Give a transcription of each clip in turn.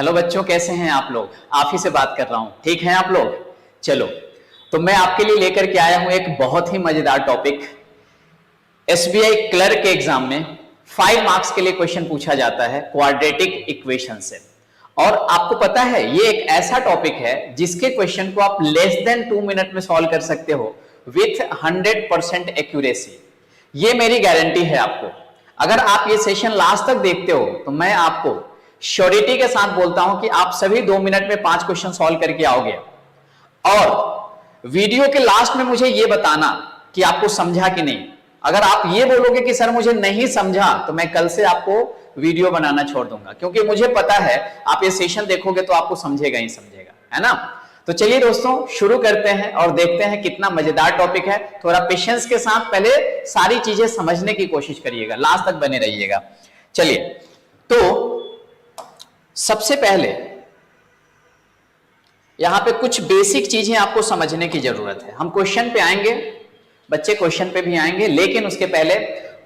Hello बच्चों, कैसे हैं आप लोग? आप ही से बात कर रहा हूं। ठीक हैं आप लोग? चलो, तो मैं आपके लिए लेकर के आया हूं एक बहुत ही मजेदार टॉपिक। एसबीआई क्लर्क के एग्जाम में 5 मार्क्स के लिए क्वेश्चन पूछा जाता है क्वाड्रेटिक इक्वेशन से। और आपको पता है ये एक ऐसा टॉपिक है जिसके क्वेश्चन को आप लेस देन 2 मिनट में सॉल्व कर सकते हो विथ 100% एक्यूरेसी। ये मेरी गारंटी है आपको। अगर आप ये सेशन लास्ट तक देखते हो तो मैं आपको श्योरिटी के साथ बोलता हूं कि आप सभी 2 मिनट में 5 क्वेश्चन सॉल्व करके आओगे। और वीडियो के लास्ट में मुझे यह बताना कि आपको समझा कि नहीं। अगर आप ये बोलोगे कि सर मुझे नहीं समझा, तो मैं कल से आपको वीडियो बनाना छोड़ दूंगा, क्योंकि मुझे पता है आप ये सेशन देखोगे तो आपको समझेगा ही समझेगा, है ना। तो चलिए दोस्तों, शुरू करते हैं और देखते हैं कितना मजेदार टॉपिक है। थोड़ा पेशेंस के साथ पहले सारी चीजें समझने की कोशिश करिएगा, लास्ट तक बने रहिएगा। चलिए, तो सबसे पहले यहां पे कुछ बेसिक चीजें आपको समझने की जरूरत है। हम क्वेश्चन पे आएंगे, बच्चे क्वेश्चन पे भी आएंगे, लेकिन उसके पहले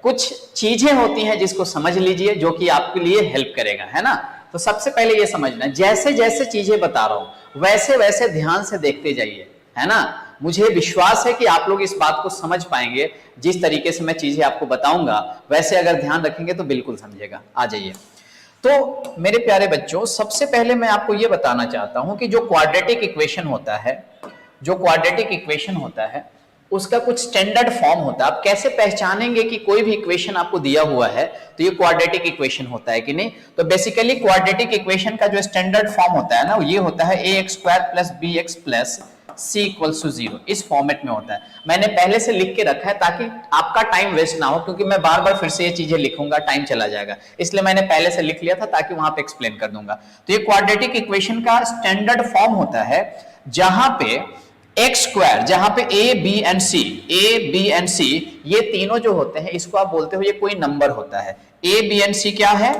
कुछ चीजें होती हैं जिसको समझ लीजिए, जो कि आपके लिए हेल्प करेगा, है ना। तो सबसे पहले ये समझना, जैसे जैसे चीजें बता रहा हूं वैसे वैसे ध्यान से देखते जाइए, है ना। मुझे विश्वास है कि आप लोग इस बात को समझ पाएंगे। जिस तरीके से मैं चीजें आपको बताऊंगा वैसे अगर ध्यान रखेंगे तो बिल्कुल समझेगा। आ जाइए। तो मेरे प्यारे बच्चों, सबसे पहले मैं आपको यह बताना चाहता हूं कि जो क्वाड्रेटिक इक्वेशन होता है उसका कुछ स्टैंडर्ड फॉर्म होता है। आप कैसे पहचानेंगे कि कोई भी इक्वेशन आपको दिया हुआ है तो ये क्वाड्रेटिक इक्वेशन होता है कि नहीं? तो बेसिकली क्वाड्रेटिक इक्वेशन का जो स्टैंडर्ड फॉर्म होता है ना, ये होता है ax² + bx + c = 0। इस फॉर्मेट में होता है। मैंने पहले से लिख के रखा है ताकि आपका टाइम वेस्ट ना हो, क्योंकि मैं बार बार फिर से ये चीजें लिखूंगा, टाइम चला जाएगा। इसलिए मैंने पहले से लिख लिया था ताकि वहां पे एक्सप्लेन कर दूंगा। तो ये क्वाड्रेटिक इक्वेशन का स्टैंडर्ड फॉर्म होता है जहां पे x², जहां पे a b एंड c ये तीनों जो होते हैं, इसको आप बोलते हो ये कोई नंबर होता है। a b एंड c क्या है?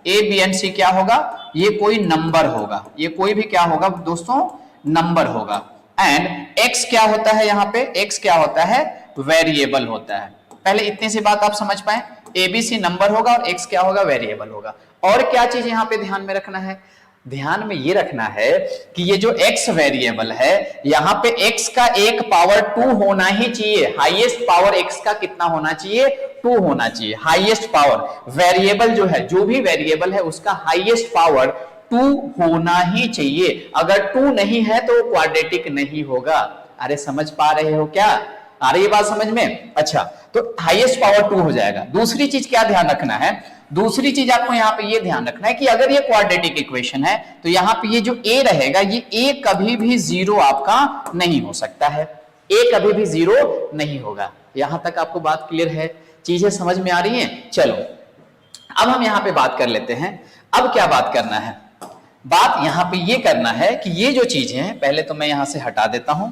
a b एंड c क्या होगा? ये कोई नंबर होगा। ये कोई भी क्या होगा दोस्तों? नंबर होगा। एंड x क्या होता है? यहाँ पे x क्या होता है? वेरिएबल होता है। पहले इतनी सी बात आप समझ पाए, ABC नंबर होगा और x क्या होगा? वेरिएबल होगा। और क्या चीज यहाँ पे ध्यान में रखना है? ध्यान में ये रखना है कि ये जो x वेरिएबल है, यहाँ पे x का एक पावर 2 होना ही चाहिए। हाईएस्ट पावर x का कितना होना चाहिए? 2 होना चाहिए। हाईएस्ट पावर वेरिएबल जो है, जो भी वेरिएबल है उसका हाईएस्ट पावर 2 होना ही चाहिए। अगर 2 नहीं है तो क्वाड्रेटिक नहीं होगा। अरे समझ पा रहे हो क्या? आ रही है बात समझ में? अच्छा, तो हाईएस्ट पावर 2 हो जाएगा। दूसरी चीज क्या ध्यान रखना है? दूसरी चीज आपको यहाँ पे ये ध्यान रखना है कि अगर ये क्वाड्रेटिक इक्वेशन है तो यहाँ पे ये जो a रहेगा, ये a कभी भी 0 आपका नहीं हो सकता है। a कभी भी 0 नहीं होगा। यहां तक आपको बात क्लियर है? चीजें समझ में आ रही हैं? चलो, अब हम यहाँ पे बात कर लेते हैं। अब क्या बात करना है? बात यहाँ पे ये करना है कि ये जो चीजें हैं, पहले तो मैं यहां से हटा देता हूं।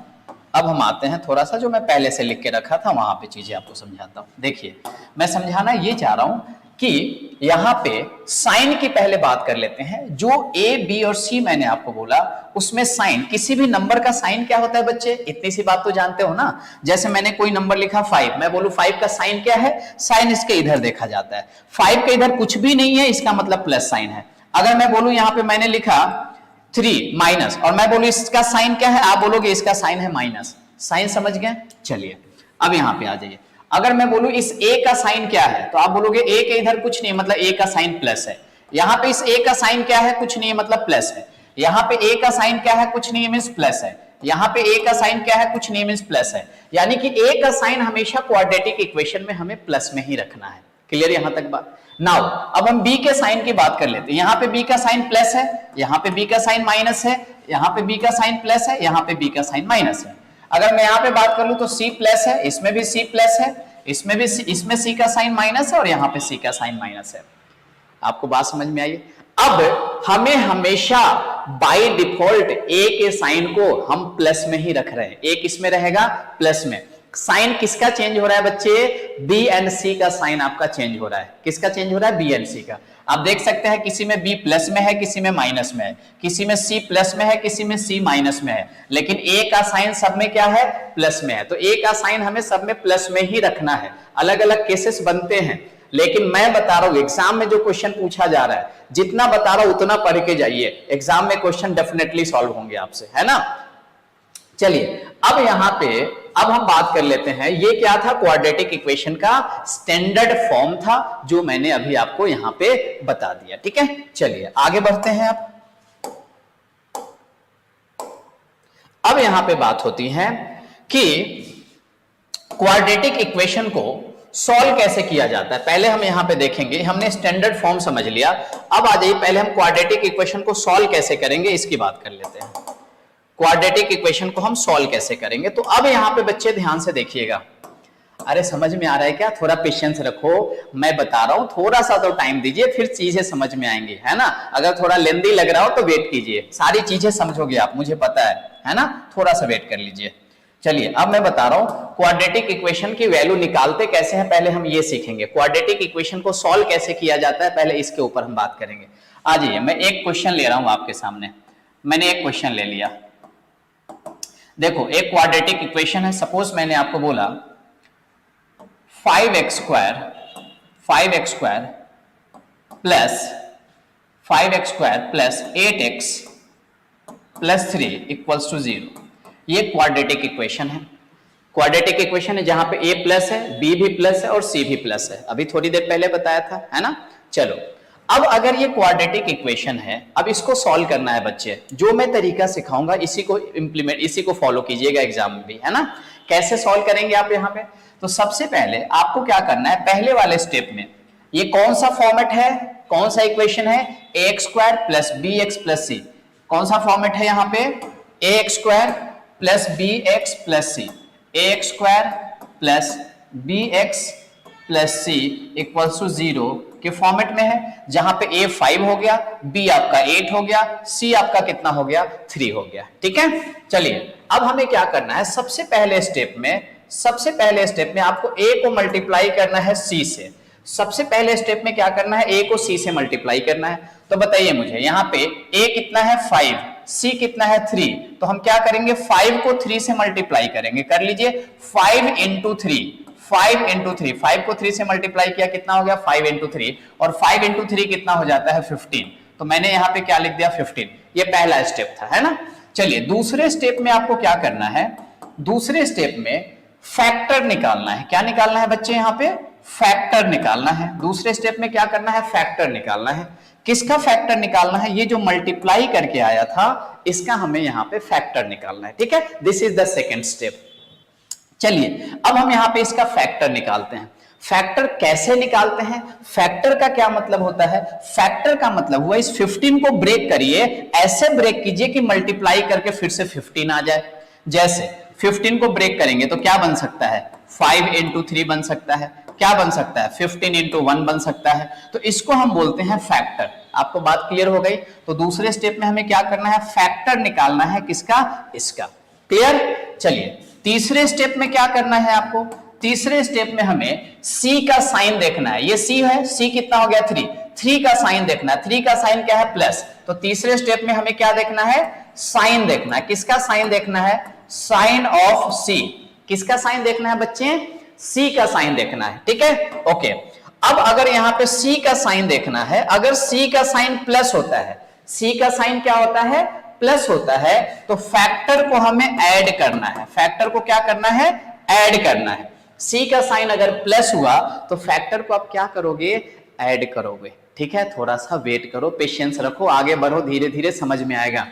अब हम आते हैं थोड़ा सा जो मैं पहले से लिख के रखा था वहां पे चीजें आपको समझाता हूं। देखिए, मैं समझाना ये चाह रहा हूं कि यहाँ पे साइन की पहले बात कर लेते हैं। जो a, b और c मैंने आपको बोला, उसमें साइन, किसी भी नंबर का साइन क्या होता है बच्चे? इतनी सी बात तो जानते हो ना। जैसे मैंने कोई नंबर लिखा 5, मैं बोलूं 5 का साइन क्या है? साइन इसके इधर देखा जाता है। 5 के इधर कुछ भी नहीं है, इसका मतलब प्लस साइन है। अगर मैं बोलूं यहाँ पे मैंने लिखा 3 माइनस, और मैं बोलूं इसका साइन क्या है? आप बोलोगे इसका साइन है माइनस। साइन समझ गए? चलिए, अब यहाँ पे आ जाइए। अगर मैं बोलूं इस a का साइन क्या है, तो आप बोलोगे a के इधर कुछ नहीं, मतलब a का साइन प्लस है। यहाँ पे इस a का साइन क्या है? कुछ नहीं, मतलब प्लस है। यहाँ पे a का साइन क्या है? कुछ नहीं, मींस प्लस है। यहाँ पे a का साइन क्या है? कुछ नहीं, मींस प्लस है। यानी कि a का साइन हमेशा क्वाड्रेटिक इक्वेशन में हमें प्लस में ही रखना है। क्लियर यहां तक बात? नाउ अब हम b के साइन की बात कर लेते हैं। यहाँ पे b का साइन प्लस है, यहाँ पे b का साइन माइनस है, यहाँ पे b का साइन प्लस है, यहाँ पे b का साइन माइनस है। अगर मैं यहाँ पे बात कर लूं तो c प्लस है, इसमें भी c प्लस है, इसमें भी इसमें c का साइन माइनस है और यहाँ पे c का साइन माइनस है। आपको बात समझ में आई? अब हमें हमेशा बाय डिफॉल्ट a के साइन को हम प्लस में ही रख रहे हैं। a किस में रहेगा? प्लस में। साइन किसका चेंज हो रहा है बच्चे? b एंड c का साइन आपका चेंज हो रहा है। किसका चेंज हो रहा है? b एंड c का। आप देख सकते हैं किसी में b प्लस में है, किसी में माइनस में है, किसी में c प्लस में है, किसी में c माइनस में है, लेकिन a का साइन सब में क्या है? प्लस में है। तो a का साइन हमें सब में प्लस में ही रखना है। अलग अलग केसेस बनते हैं, लेकिन मैं बता रहा हूं एग्जाम में जो क्वेश्चन पूछा जा रहा है, जितना बता रहा हूं उतना पढ़ के जाइए, एग्जाम में क्वेश्चन डेफिनेटली सॉल्व होंगे आपसे, है ना। चलिए अब यहां पे अब हम बात कर लेते हैं, ये क्या था, क्वाड्रेटिक इक्वेशन का स्टैंडर्ड फॉर्म था जो मैंने अभी आपको यहां पे बता दिया, ठीक है। चलिए आगे बढ़ते हैं। अब यहां पे बात होती है कि क्वाड्रेटिक इक्वेशन को सॉल्व कैसे किया जाता है। पहले हम यहां पे देखेंगे, हमने स्टैंडर्ड फॉर्म समझ लिया, अब आ जाइए पहले हम क्वाड्रेटिक इक्वेशन को सॉल्व कैसे करेंगे इसकी बात कर लेते हैं। क्वाड्रेटिक इक्वेशन को हम सॉल्व कैसे करेंगे, तो अब यहां पे बच्चे ध्यान से देखिएगा। अरे समझ में आ रहा है क्या, थोड़ा पेशेंस रखो, मैं बता रहा हूं, थोड़ा सा तो टाइम दीजिए, फिर चीजें समझ में आएंगी, है ना। अगर थोड़ा लेंदी लग रहा हो तो वेट कीजिए, सारी चीजें समझोगे आप, मुझे पता है ना, थोड़ा सा वेट कर लीजिए। चलिए अब मैं बता रहा हूं क्वाड्रेटिक इक्वेशन की वैल्यू निकालते कैसे हैं, पहले हम ये सीखेंगे। क्वाड्रेटिक इक्वेशन को सॉल्व कैसे किया जाता है, पहले इसके ऊपर हम बात करेंगे। आ जाइए, मैं एक क्वेश्चन ले रहा हूं आपके सामने, मैंने एक क्वेश्चन ले लिया। देखो एक क्वाड्रेटिक इक्वेशन है, सपोज मैंने आपको बोला 5x square plus 8x plus 3 equals to 0, ये क्वाड्रेटिक इक्वेशन है। क्वाड्रेटिक इक्वेशन है जहां पे a प्लस है, b भी प्लस है और c भी प्लस है, अभी थोड़ी देर पहले बताया था, है ना। चलो अब अगर ये क्वाड्रेटिक इक्वेशन है, अब इसको सॉल्व करना है बच्चे, जो मैं तरीका सिखाऊंगा इसी को फॉलो कीजिएगा एग्जाम में भी, है ना। कैसे सॉल्व करेंगे आप यहाँ पे, तो सबसे पहले आपको क्या करना है, पहले वाले स्टेप में ये कौन सा फॉर्मेट है, कौन सा इक्वेशन है, ax square plus bx plus c, कौन सा फॉर्मेट है यहाँ पे, ax square plus bx plus c, ax square plus bx plus c equals to 0 के फॉर्मेट में है, जहां पे a 5 हो गया, b आपका 8 हो गया, c आपका कितना हो गया, 3 हो गया, ठीक है। चलिए अब हमें क्या करना है, सबसे पहले स्टेप में आपको a को मल्टीप्लाई करना है c से। सबसे पहले स्टेप में क्या करना है, a को c से मल्टीप्लाई करना है। तो बताइए मुझे, यहाँ पे a कितना है 5, c कितना है 3, तो हम क्या करेंगे 5 को 3 से मल्टीप्लाई करेंगे, कर लीजिए 5 इंटू 3, 5 को 3 से मल्टीप्लाई किया कितना हो गया 5 इंटू 3, और 5 इंटू 3 कितना हो जाता है 15, तो मैंने यहाँ पे क्या लिख दिया 15, ये पहला स्टेप था, है ना। चलिए दूसरे स्टेप में आपको क्या करना है, दूसरे स्टेप में फैक्टर निकालना है। क्या निकालना है बच्चे, यहाँ पे फैक्टर निकालना है। दूसरे स्टेप में क्या करना है, फैक्टर निकालना है। किसका फैक्टर निकालना है, ये जो मल्टीप्लाई करके आया था इसका हमें यहाँ पे फैक्टर निकालना है, ठीक है। This is the second step. चलिए अब हम यहाँ पे इसका फैक्टर निकालते हैं। फैक्टर कैसे निकालते हैं, फैक्टर का क्या मतलब होता है, फैक्टर का मतलब हुआ इस 15 को ब्रेक करिए, ऐसे ब्रेक कीजिए कि मल्टीप्लाई करके फिर से 15 आ जाए। जैसे 15 को ब्रेक करेंगे तो क्या बन सकता है, 5 इंटू 3 बन सकता है, क्या बन सकता है 15 इंटू 1 बन सकता है, तो इसको हम बोलते हैं फैक्टर। आपको बात क्लियर हो गई। तो दूसरे स्टेप में हमें क्या करना है, फैक्टर निकालना है, किसका, इसका। क्लियर। चलिए तीसरे स्टेप में क्या करना है आपको, तीसरे स्टेप में हमें c का साइन देखना है। ये c है, c कितना हो गया 3 का साइन देखना है। 3 का साइन क्या है, प्लस। तो तीसरे स्टेप में हमें क्या देखना है, साइन देखना है। किसका साइन देखना है, साइन ऑफ c। किसका साइन देखना है बच्चे, c का साइन देखना है, ठीक है। ओके, अब अगर यहां पे c का साइन देखना है, अगर c का साइन प्लस होता है, c का साइन क्या होता है, प्लस होता है, तो फैक्टर को हमें ऐड करना है। फैक्टर को क्या करना है, ऐड करना है। c का साइन अगर प्लस हुआ तो फैक्टर को आप क्या करोगे, ऐड करोगे, ठीक है। थोड़ा सा वेट करो, पेशेंस रखो, आगे बढ़ो, धीरे धीरे समझ में आएगा।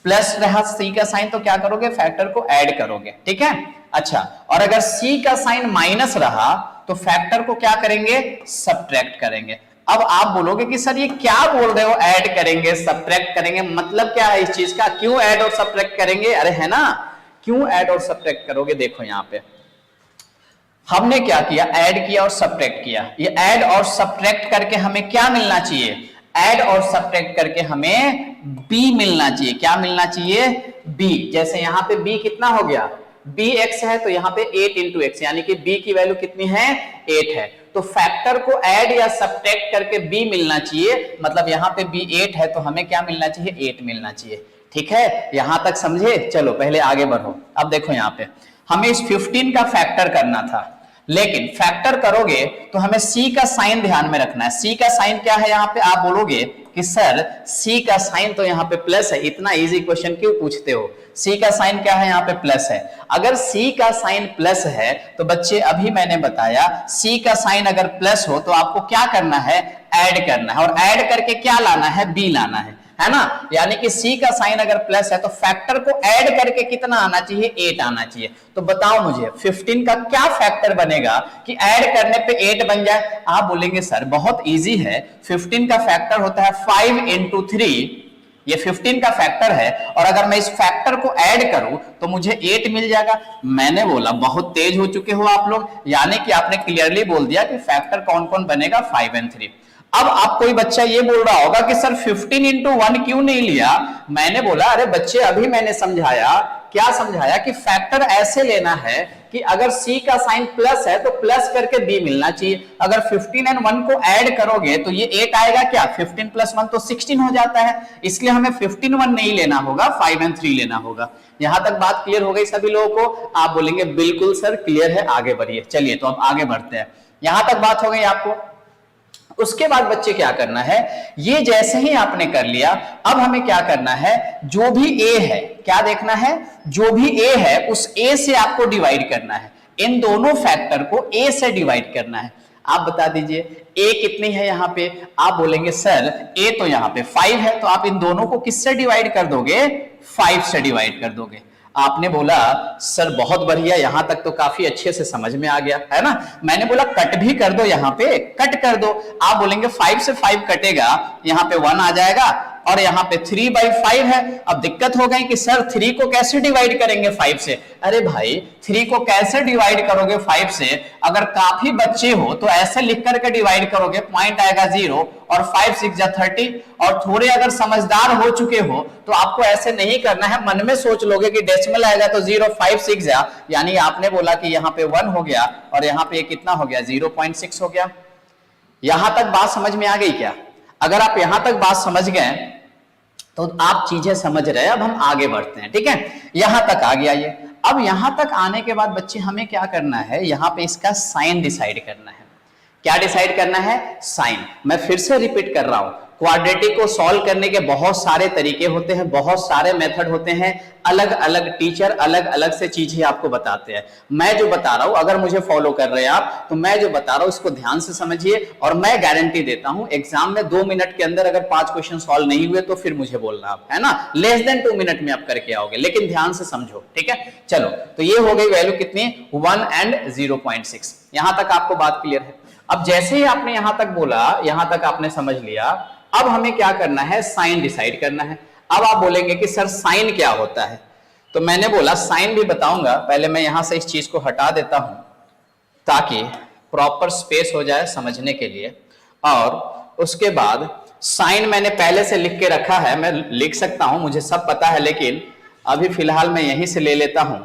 प्लस रहा c का साइन तो क्या करोगे, फैक्टर को ऐड करोगे, ठीक है। अच्छा, और अगर c का साइन माइनस रहा तो फैक्टर को क्या करेंगे, सब्ट्रैक्ट करेंगे। अब आप बोलोगे कि सर ये क्या बोल रहे हो, ऐड करेंगे सब्ट्रैक्ट करेंगे, मतलब क्या है इस चीज का, क्यों ऐड और सब्ट्रैक्ट करेंगे, अरे है ना, क्यों ऐड और सब्ट्रैक्ट करोगे। देखो यहाँ पे हमने क्या किया, ऐड किया और सब्ट्रैक्ट किया। ये ऐड और सब्ट्रैक्ट करके हमें क्या मिलना चाहिए, ऐड और सब्ट्रैक्ट करके हमें b मिलना चाहिए। क्या मिलना चाहिए, b। जैसे यहाँ पे b कितना हो गया, bx है, तो यहाँ पे 8 इंटू एक्स, यानी कि b की वैल्यू कितनी है, 8 है। तो फैक्टर को ऐड या सब्ट्रैक्ट करके b मिलना चाहिए, मतलब यहाँ पे b 8 है तो हमें क्या मिलना चाहिए, 8 मिलना चाहिए, ठीक है। यहां तक समझे। चलो पहले आगे बढ़ो। अब देखो यहाँ पे हमें इस 15 का फैक्टर करना था। लेकिन फैक्टर करोगे तो हमें सी का साइन ध्यान में रखना है। सी का साइन क्या है यहाँ पे? आप बोलोगे कि सर सी का साइन तो यहाँ पे प्लस है, इतना इजी क्वेश्चन क्यों पूछते हो? सी का साइन क्या है? यहाँ पे प्लस है। अगर सी का साइन प्लस है तो बच्चे अभी मैंने बताया सी का साइन अगर प्लस हो तो आपको क्या करना है? ऐड करना है, और ऐड करके क्या लाना है? बी लाना है ना? यानी कि सी का साइन अगर प्लस है तो फैक्टर को ऐड करके कितना आना चाहिए? 8 आना चाहिए। तो बताओ मुझे 15 का क्या फैक्टर बनेगा कि ऐड करने पे 8 बन जाए? आप बोलेंगे सर बहुत इजी है, 15 का फैक्टर होता है 5 into 3, ये 15 का फैक्टर है, और अगर मैं इस फैक्टर को ऐड करूं तो मुझे 8 मिल जाएगा। मैंने बोला बहुत तेज हो चुके हो आप लोग, यानी कि आपने क्लियरली बोल दिया कि फैक्टर कौन कौन बनेगा? 5 and 3। अब आप कोई बच्चा ये बोल रहा होगा कि सर 15 into 1 क्यों नहीं लिया? मैंने बोला अरे बच्चे अभी मैंने समझाया, क्या समझाया कि फैक्टर ऐसे लेना है कि अगर c का साइन प्लस है तो प्लस करके b मिलना चाहिए। अगर 15 and 1 को ऐड करोगे तो ये 8 आएगा क्या? 15 plus 1 तो 16 हो जाता है, इसलिए हमें 15 1 नहीं लेना होगा, 5 and 3 लेना होगा। यहां तक बात क्लियर हो गई सभी लोगों को? आप बोलेंगे बिल्कुल सर क्लियर है, आगे बढ़िए। चलिए तो अब आगे बढ़ते हैं। यहां तक बात हो गई आपको। उसके बाद बच्चे क्या करना है? ये जैसे ही आपने कर लिया, अब हमें क्या करना है? जो भी a है, क्या देखना है? जो भी a है उस a से आपको डिवाइड करना है। इन दोनों फैक्टर को a से डिवाइड करना है। आप बता दीजिए a कितनी है यहाँ पे? आप बोलेंगे सर a तो यहाँ पे 5 है, तो आप इन दोनों को किससे डिवाइड कर दोगे? 5 से डिवाइड कर दोगे। आपने बोला सर बहुत बढ़िया, यहां तक तो काफी अच्छे से समझ में आ गया है ना? मैंने बोला कट भी कर दो, यहां पे कट कर दो। आप बोलेंगे 5 से 5 कटेगा, यहां पे 1 आ जाएगा, और यहां पे 3/5 है। अब दिक्कत हो गई कि सर 3 को कैसे डिवाइड करेंगे 5 से? अरे भाई 3 को कैसे डिवाइड करोगे 5 से? अगर काफी बच्चे हो तो ऐसे लिख करके डिवाइड करोगे, पॉइंट आएगा 0 और 5 6 जा 30। और थोड़े अगर समझदार हो चुके हो तो आपको ऐसे नहीं करना है, मन में सोच लोगे कि डेसिमल आएगा तो 0 5 6 जा, यानी आपने बोला कि यहाँ पे 1 हो गया और यहाँ पे कितना हो गया? 0.6 हो गया। यहां तक बात समझ में आ गई क्या? अगर आप यहां तक बात समझ गए तो आप चीजें समझ रहे हैं। अब हम आगे बढ़ते हैं, ठीक है? यहां तक आ गया ये। अब यहां तक आने के बाद बच्चे हमें क्या करना है? यहां पे इसका साइन डिसाइड करना है। क्या डिसाइड करना है? साइन। मैं फिर से रिपीट कर रहा हूं, क्वाड्रेटिक को सॉल्व करने के बहुत सारे तरीके होते हैं, बहुत सारे मेथड होते हैं, अलग अलग टीचर अलग अलग से चीजें आपको बताते हैं। मैं जो बता रहा हूं, अगर मुझे फॉलो कर रहे हैं आप, तो मैं जो बता रहा हूं इसको ध्यान से समझिए, और मैं गारंटी देता हूं एग्जाम में 2 मिनट के अंदर अगर 5 क्वेश्चन सॉल्व नहीं हुए तो फिर मुझे बोलना आप, है ना? लेस देन 2 मिनट में आप करके आओगे, लेकिन ध्यान से समझो, ठीक है? चलो तो ये हो गई वैल्यू कितनी? 1 and 0.6। यहां तक आपको बात क्लियर है? अब जैसे ही आपने यहां तक बोला, यहां तक आपने समझ लिया, अब हमें क्या करना है? साइन डिसाइड करना है। अब आप बोलेंगे कि सर साइन क्या होता है? तो मैंने बोला साइन भी बताऊंगा, पहले मैं यहां से इस चीज को हटा देता हूं ताकि प्रॉपर स्पेस हो जाए समझने के लिए। और उसके बाद साइन मैंने पहले से लिख के रखा है, मैं लिख सकता हूं, मुझे सब पता है, लेकिन अभी फिलहाल मैं यहीं से ले लेता हूं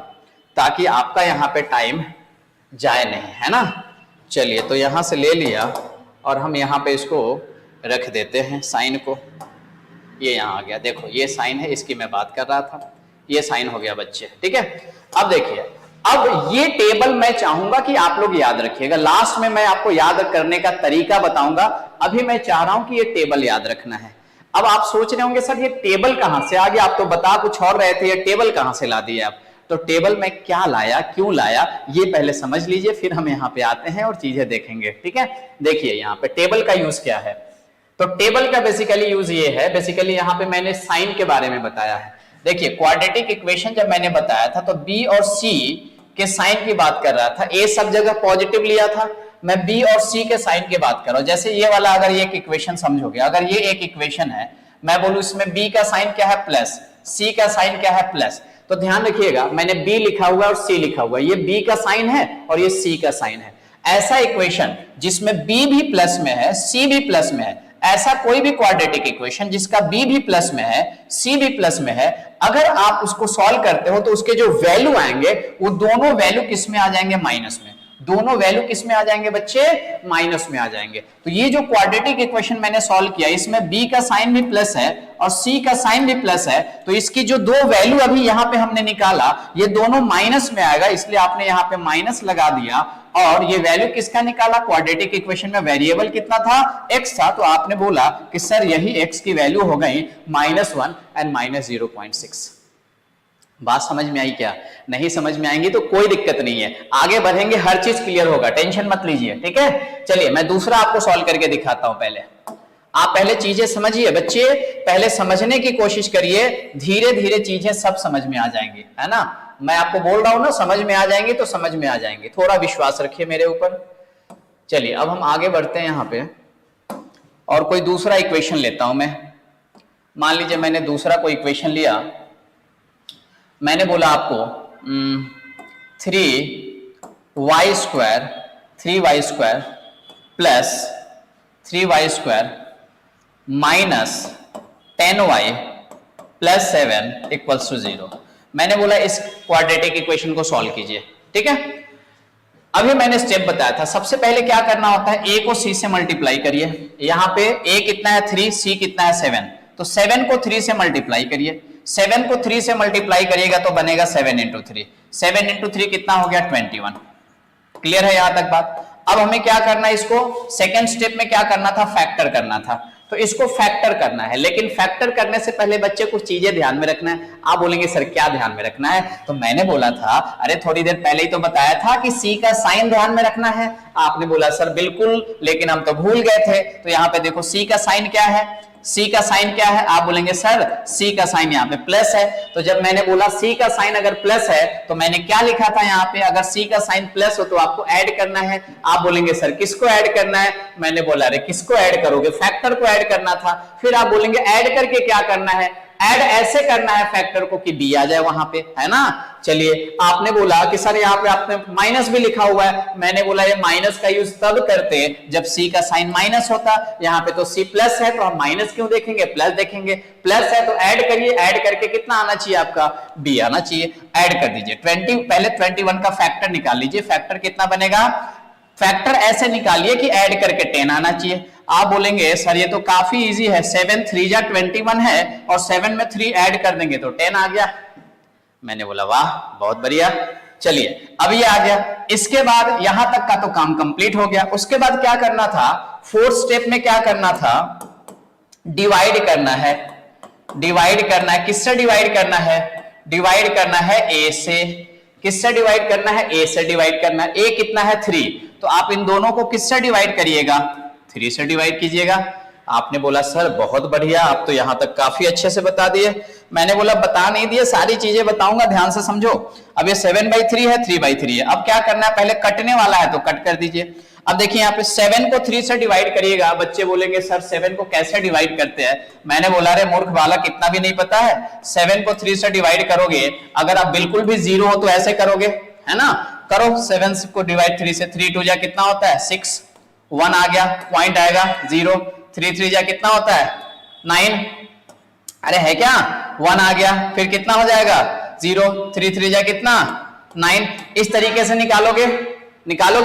ताकि आपका यहां पे टाइम जाए नहीं, है ना? चलिए तो यहां से ले लिया और हम यहां पे इसको रख देते हैं साइन को। ये यहां आ गया, देखो ये साइन है, इसकी मैं बात कर रहा था, ये साइन हो गया बच्चे, ठीक है? अब देखिए, अब ये टेबल मैं चाहूंगा कि आप लोग याद रखिएगा, लास्ट में मैं आपको याद करने का तरीका बताऊंगा। अभी मैं चाह रहा हूं कि ये टेबल याद रखना है। अब आप सोच रहे होंगे सर ये टेबल कहां से आ गया? आप तो बता कुछ और रहे थे, ये टेबल कहां से ला दिए आप? तो टेबल में क्या लाया, क्यों लाया, ये पहले समझ लीजिए, फिर हम यहाँ पे आते हैं और चीजें देखेंगे, ठीक है? देखिए यहाँ पे टेबल का यूज क्या है। तो टेबल का बेसिकली यूज ये है, बेसिकली यहाँ पे मैंने साइन के बारे में बताया है। देखिए क्वाड्रेटिक इक्वेशन जब मैंने बताया था तो बी और सी के साइन की बात कर रहा था। ए सब जगह पॉजिटिव लिया था, मैं बी और सी के साइन की बात कर रहा हूं। जैसे ये वाला अगर ये एक इक्वेशन समझोगे, अगर ये एक इक्वेशन है, मैं बोलूं इसमें बी का साइन क्या है? प्लस, सी का साइन क्या है? प्लस। तो ध्यान रखिएगा, मैंने बी लिखा हुआ है और सी लिखा हुआ है, ये बी का साइन है और ये सी का साइन है। ऐसा इक्वेशन जिसमें बी भी प्लस में है, सी भी प्लस में है, ऐसा कोई भी क्वाड्रेटिक इक्वेशन जिसका बी भी प्लस में है, सी भी प्लस में है, अगर आप उसको सॉल्व करते हो तो उसके जो वैल्यू आएंगे वो दोनों वैल्यू किस में आ जाएंगे? माइनस में। दोनों वैल्यू किस में आ जाएंगे बच्चे? माइनस में आ जाएंगे। तो ये जो क्वाड्रेटिक इक्वेशन मैंने सॉल्व किया, इसमें b का साइन भी प्लस है और c का साइन भी प्लस है, तो इसकी जो दो वैल्यू अभी यहां पे हमने निकाला, ये दोनों माइनस में आएगा, इसलिए आपने यहां पे माइनस लगा दिया। और ये वैल्यू किसका निकाला, क्वाड्रेटिक इक्वेशन में वेरिएबल कितना था, x था, तो आपने बोला कि सर यही x की वैल्यू हो गई -1 एंड -0.6। बात समझ में आई क्या? नहीं समझ में आएंगी तो कोई दिक्कत नहीं है, आगे बढ़ेंगे, हर चीज क्लियर होगा, टेंशन मत लीजिए, ठीक है। चलिए मैं दूसरा आपको सॉल्व करके दिखाता हूं। पहले आप पहले चीजें समझिए बच्चे, पहले समझने की कोशिश करिए, धीरे धीरे चीजें सब समझ में आ जाएंगी, है ना। मैं आपको बोल रहा हूं ना, समझ में आ जाएंगी तो समझ में आ जाएंगे, थोड़ा विश्वास रखिए मेरे ऊपर। चलिए अब हम आगे बढ़ते हैं यहां पे, और कोई दूसरा इक्वेशन लेता हूं मैं। मान लीजिए मैंने दूसरा कोई इक्वेशन लिया, मैंने बोला आपको 3y² plus 3y² minus 10y plus 7 equals to 0। मैंने बोला इस क्वाड्रेटिक इक्वेशन को सॉल्व कीजिए, ठीक है। अभी मैंने स्टेप बताया था, सबसे पहले क्या करना होता है, a को c से मल्टीप्लाई करिए। यहां पे a कितना है 3, c कितना है 7, तो 7 को 3 से मल्टीप्लाई करिए। 7 को 3 से मल्टीप्लाई करिएगा तो बनेगा 7 इंटू 3। 7 इंटू 3 कितना हो गया 21। क्लियर है यहां तक बात? अब हमें क्या करना है, इसको सेकेंड स्टेप में क्या करना था, फैक्टर करना था। तो इसको फैक्टर करना है, लेकिन फैक्टर करने से पहले बच्चे कुछ चीजें ध्यान में रखना है। आप बोलेंगे सर क्या ध्यान में रखना है, तो मैंने बोला था, अरे थोड़ी देर पहले ही तो बताया था कि c का साइन ध्यान में रखना है। आपने बोला सर बिल्कुल, लेकिन हम तो भूल गए थे। तो यहाँ पे देखो c का साइन क्या है, c का साइन क्या है, आप बोलेंगे सर c का साइन यहाँ पे प्लस है। तो जब मैंने बोला c का साइन अगर प्लस है तो मैंने क्या लिखा था यहाँ पे, अगर c का साइन प्लस हो तो आपको ऐड करना है। आप बोलेंगे सर किसको ऐड करना है, मैंने बोला अरे किसको ऐड करोगे, फैक्टर को ऐड करना था। फिर आप बोलेंगे ऐड करके क्या करना है, ऐड ऐसे करना है फैक्टर को कि b आ जाए वहां पे, है ना। चलिए आपने बोला कि सर यहाँ पे आपने माइनस भी लिखा हुआ है, मैंने बोला ये माइनस का यूज तब करते हैं जब c का साइन माइनस होता, यहाँ पे तो c प्लस है तो हम माइनस क्यों देखेंगे, प्लस देखेंगे। प्लस है तो ऐड करिए, ऐड करके कितना आना चाहिए आपका, b आना चाहिए। ऐड कर दीजिए 20, पहले 21 का फैक्टर निकाल लीजिए। फैक्टर कितना बनेगा, फैक्टर ऐसे निकालिए कि ऐड करके 10 आना चाहिए। आप बोलेंगे सर ये तो काफी इजी है, 7 3 जा 21 है और 7 में 3 ऐड कर देंगे तो 10 आ गया। मैंने बोला वाह बहुत बढ़िया। चलिए अब ये आ गया, इसके बाद यहां तक का तो काम कंप्लीट हो गया। उसके बाद क्या करना था, फोर्थ स्टेप में क्या करना था, डिवाइड करना है। डिवाइड करना है, किससे डिवाइड करना है, डिवाइड करना है a से। किससे डिवाइड करना है, a से डिवाइड करना है। a कितना है 3, तो आप इन दोनों को किससे डिवाइड करिएगा, 3 से डिवाइड कीजिएगा। आपने बोला सर बहुत बढ़िया, आप तो यहां तक काफी अच्छे से बता दिए। मैंने बोला बता नहीं दिए, सारी चीजें बताऊंगा, ध्यान से समझो। अब ये 7/3 है, 3/3 है। अब क्या करना है, पहले कटने वाला है तो कट कर दीजिए। अब देखिए यहाँ पे 7 को 3 से डिवाइड करिएगा। बच्चे बोलेंगे सर 7 को कैसे डिवाइड करते हैं, मैंने बोला रे मूर्ख बालक इतना भी नहीं पता है। 7 को 3 से डिवाइड करोगे, अगर आप बिल्कुल भी 0 हो तो ऐसे करोगे, है ना। करो 7 को डिवाइड 3 से, 3 2 जा कितना होता है 6, 1 आ गया, पॉइंट आएगा 0। 3 3 जा कितना होता है 9, अरे है क्या 1 आ गया, फिर कितना हो जाएगा 0। 3 3 जा कितना 9। इस तरीके से निकालोगे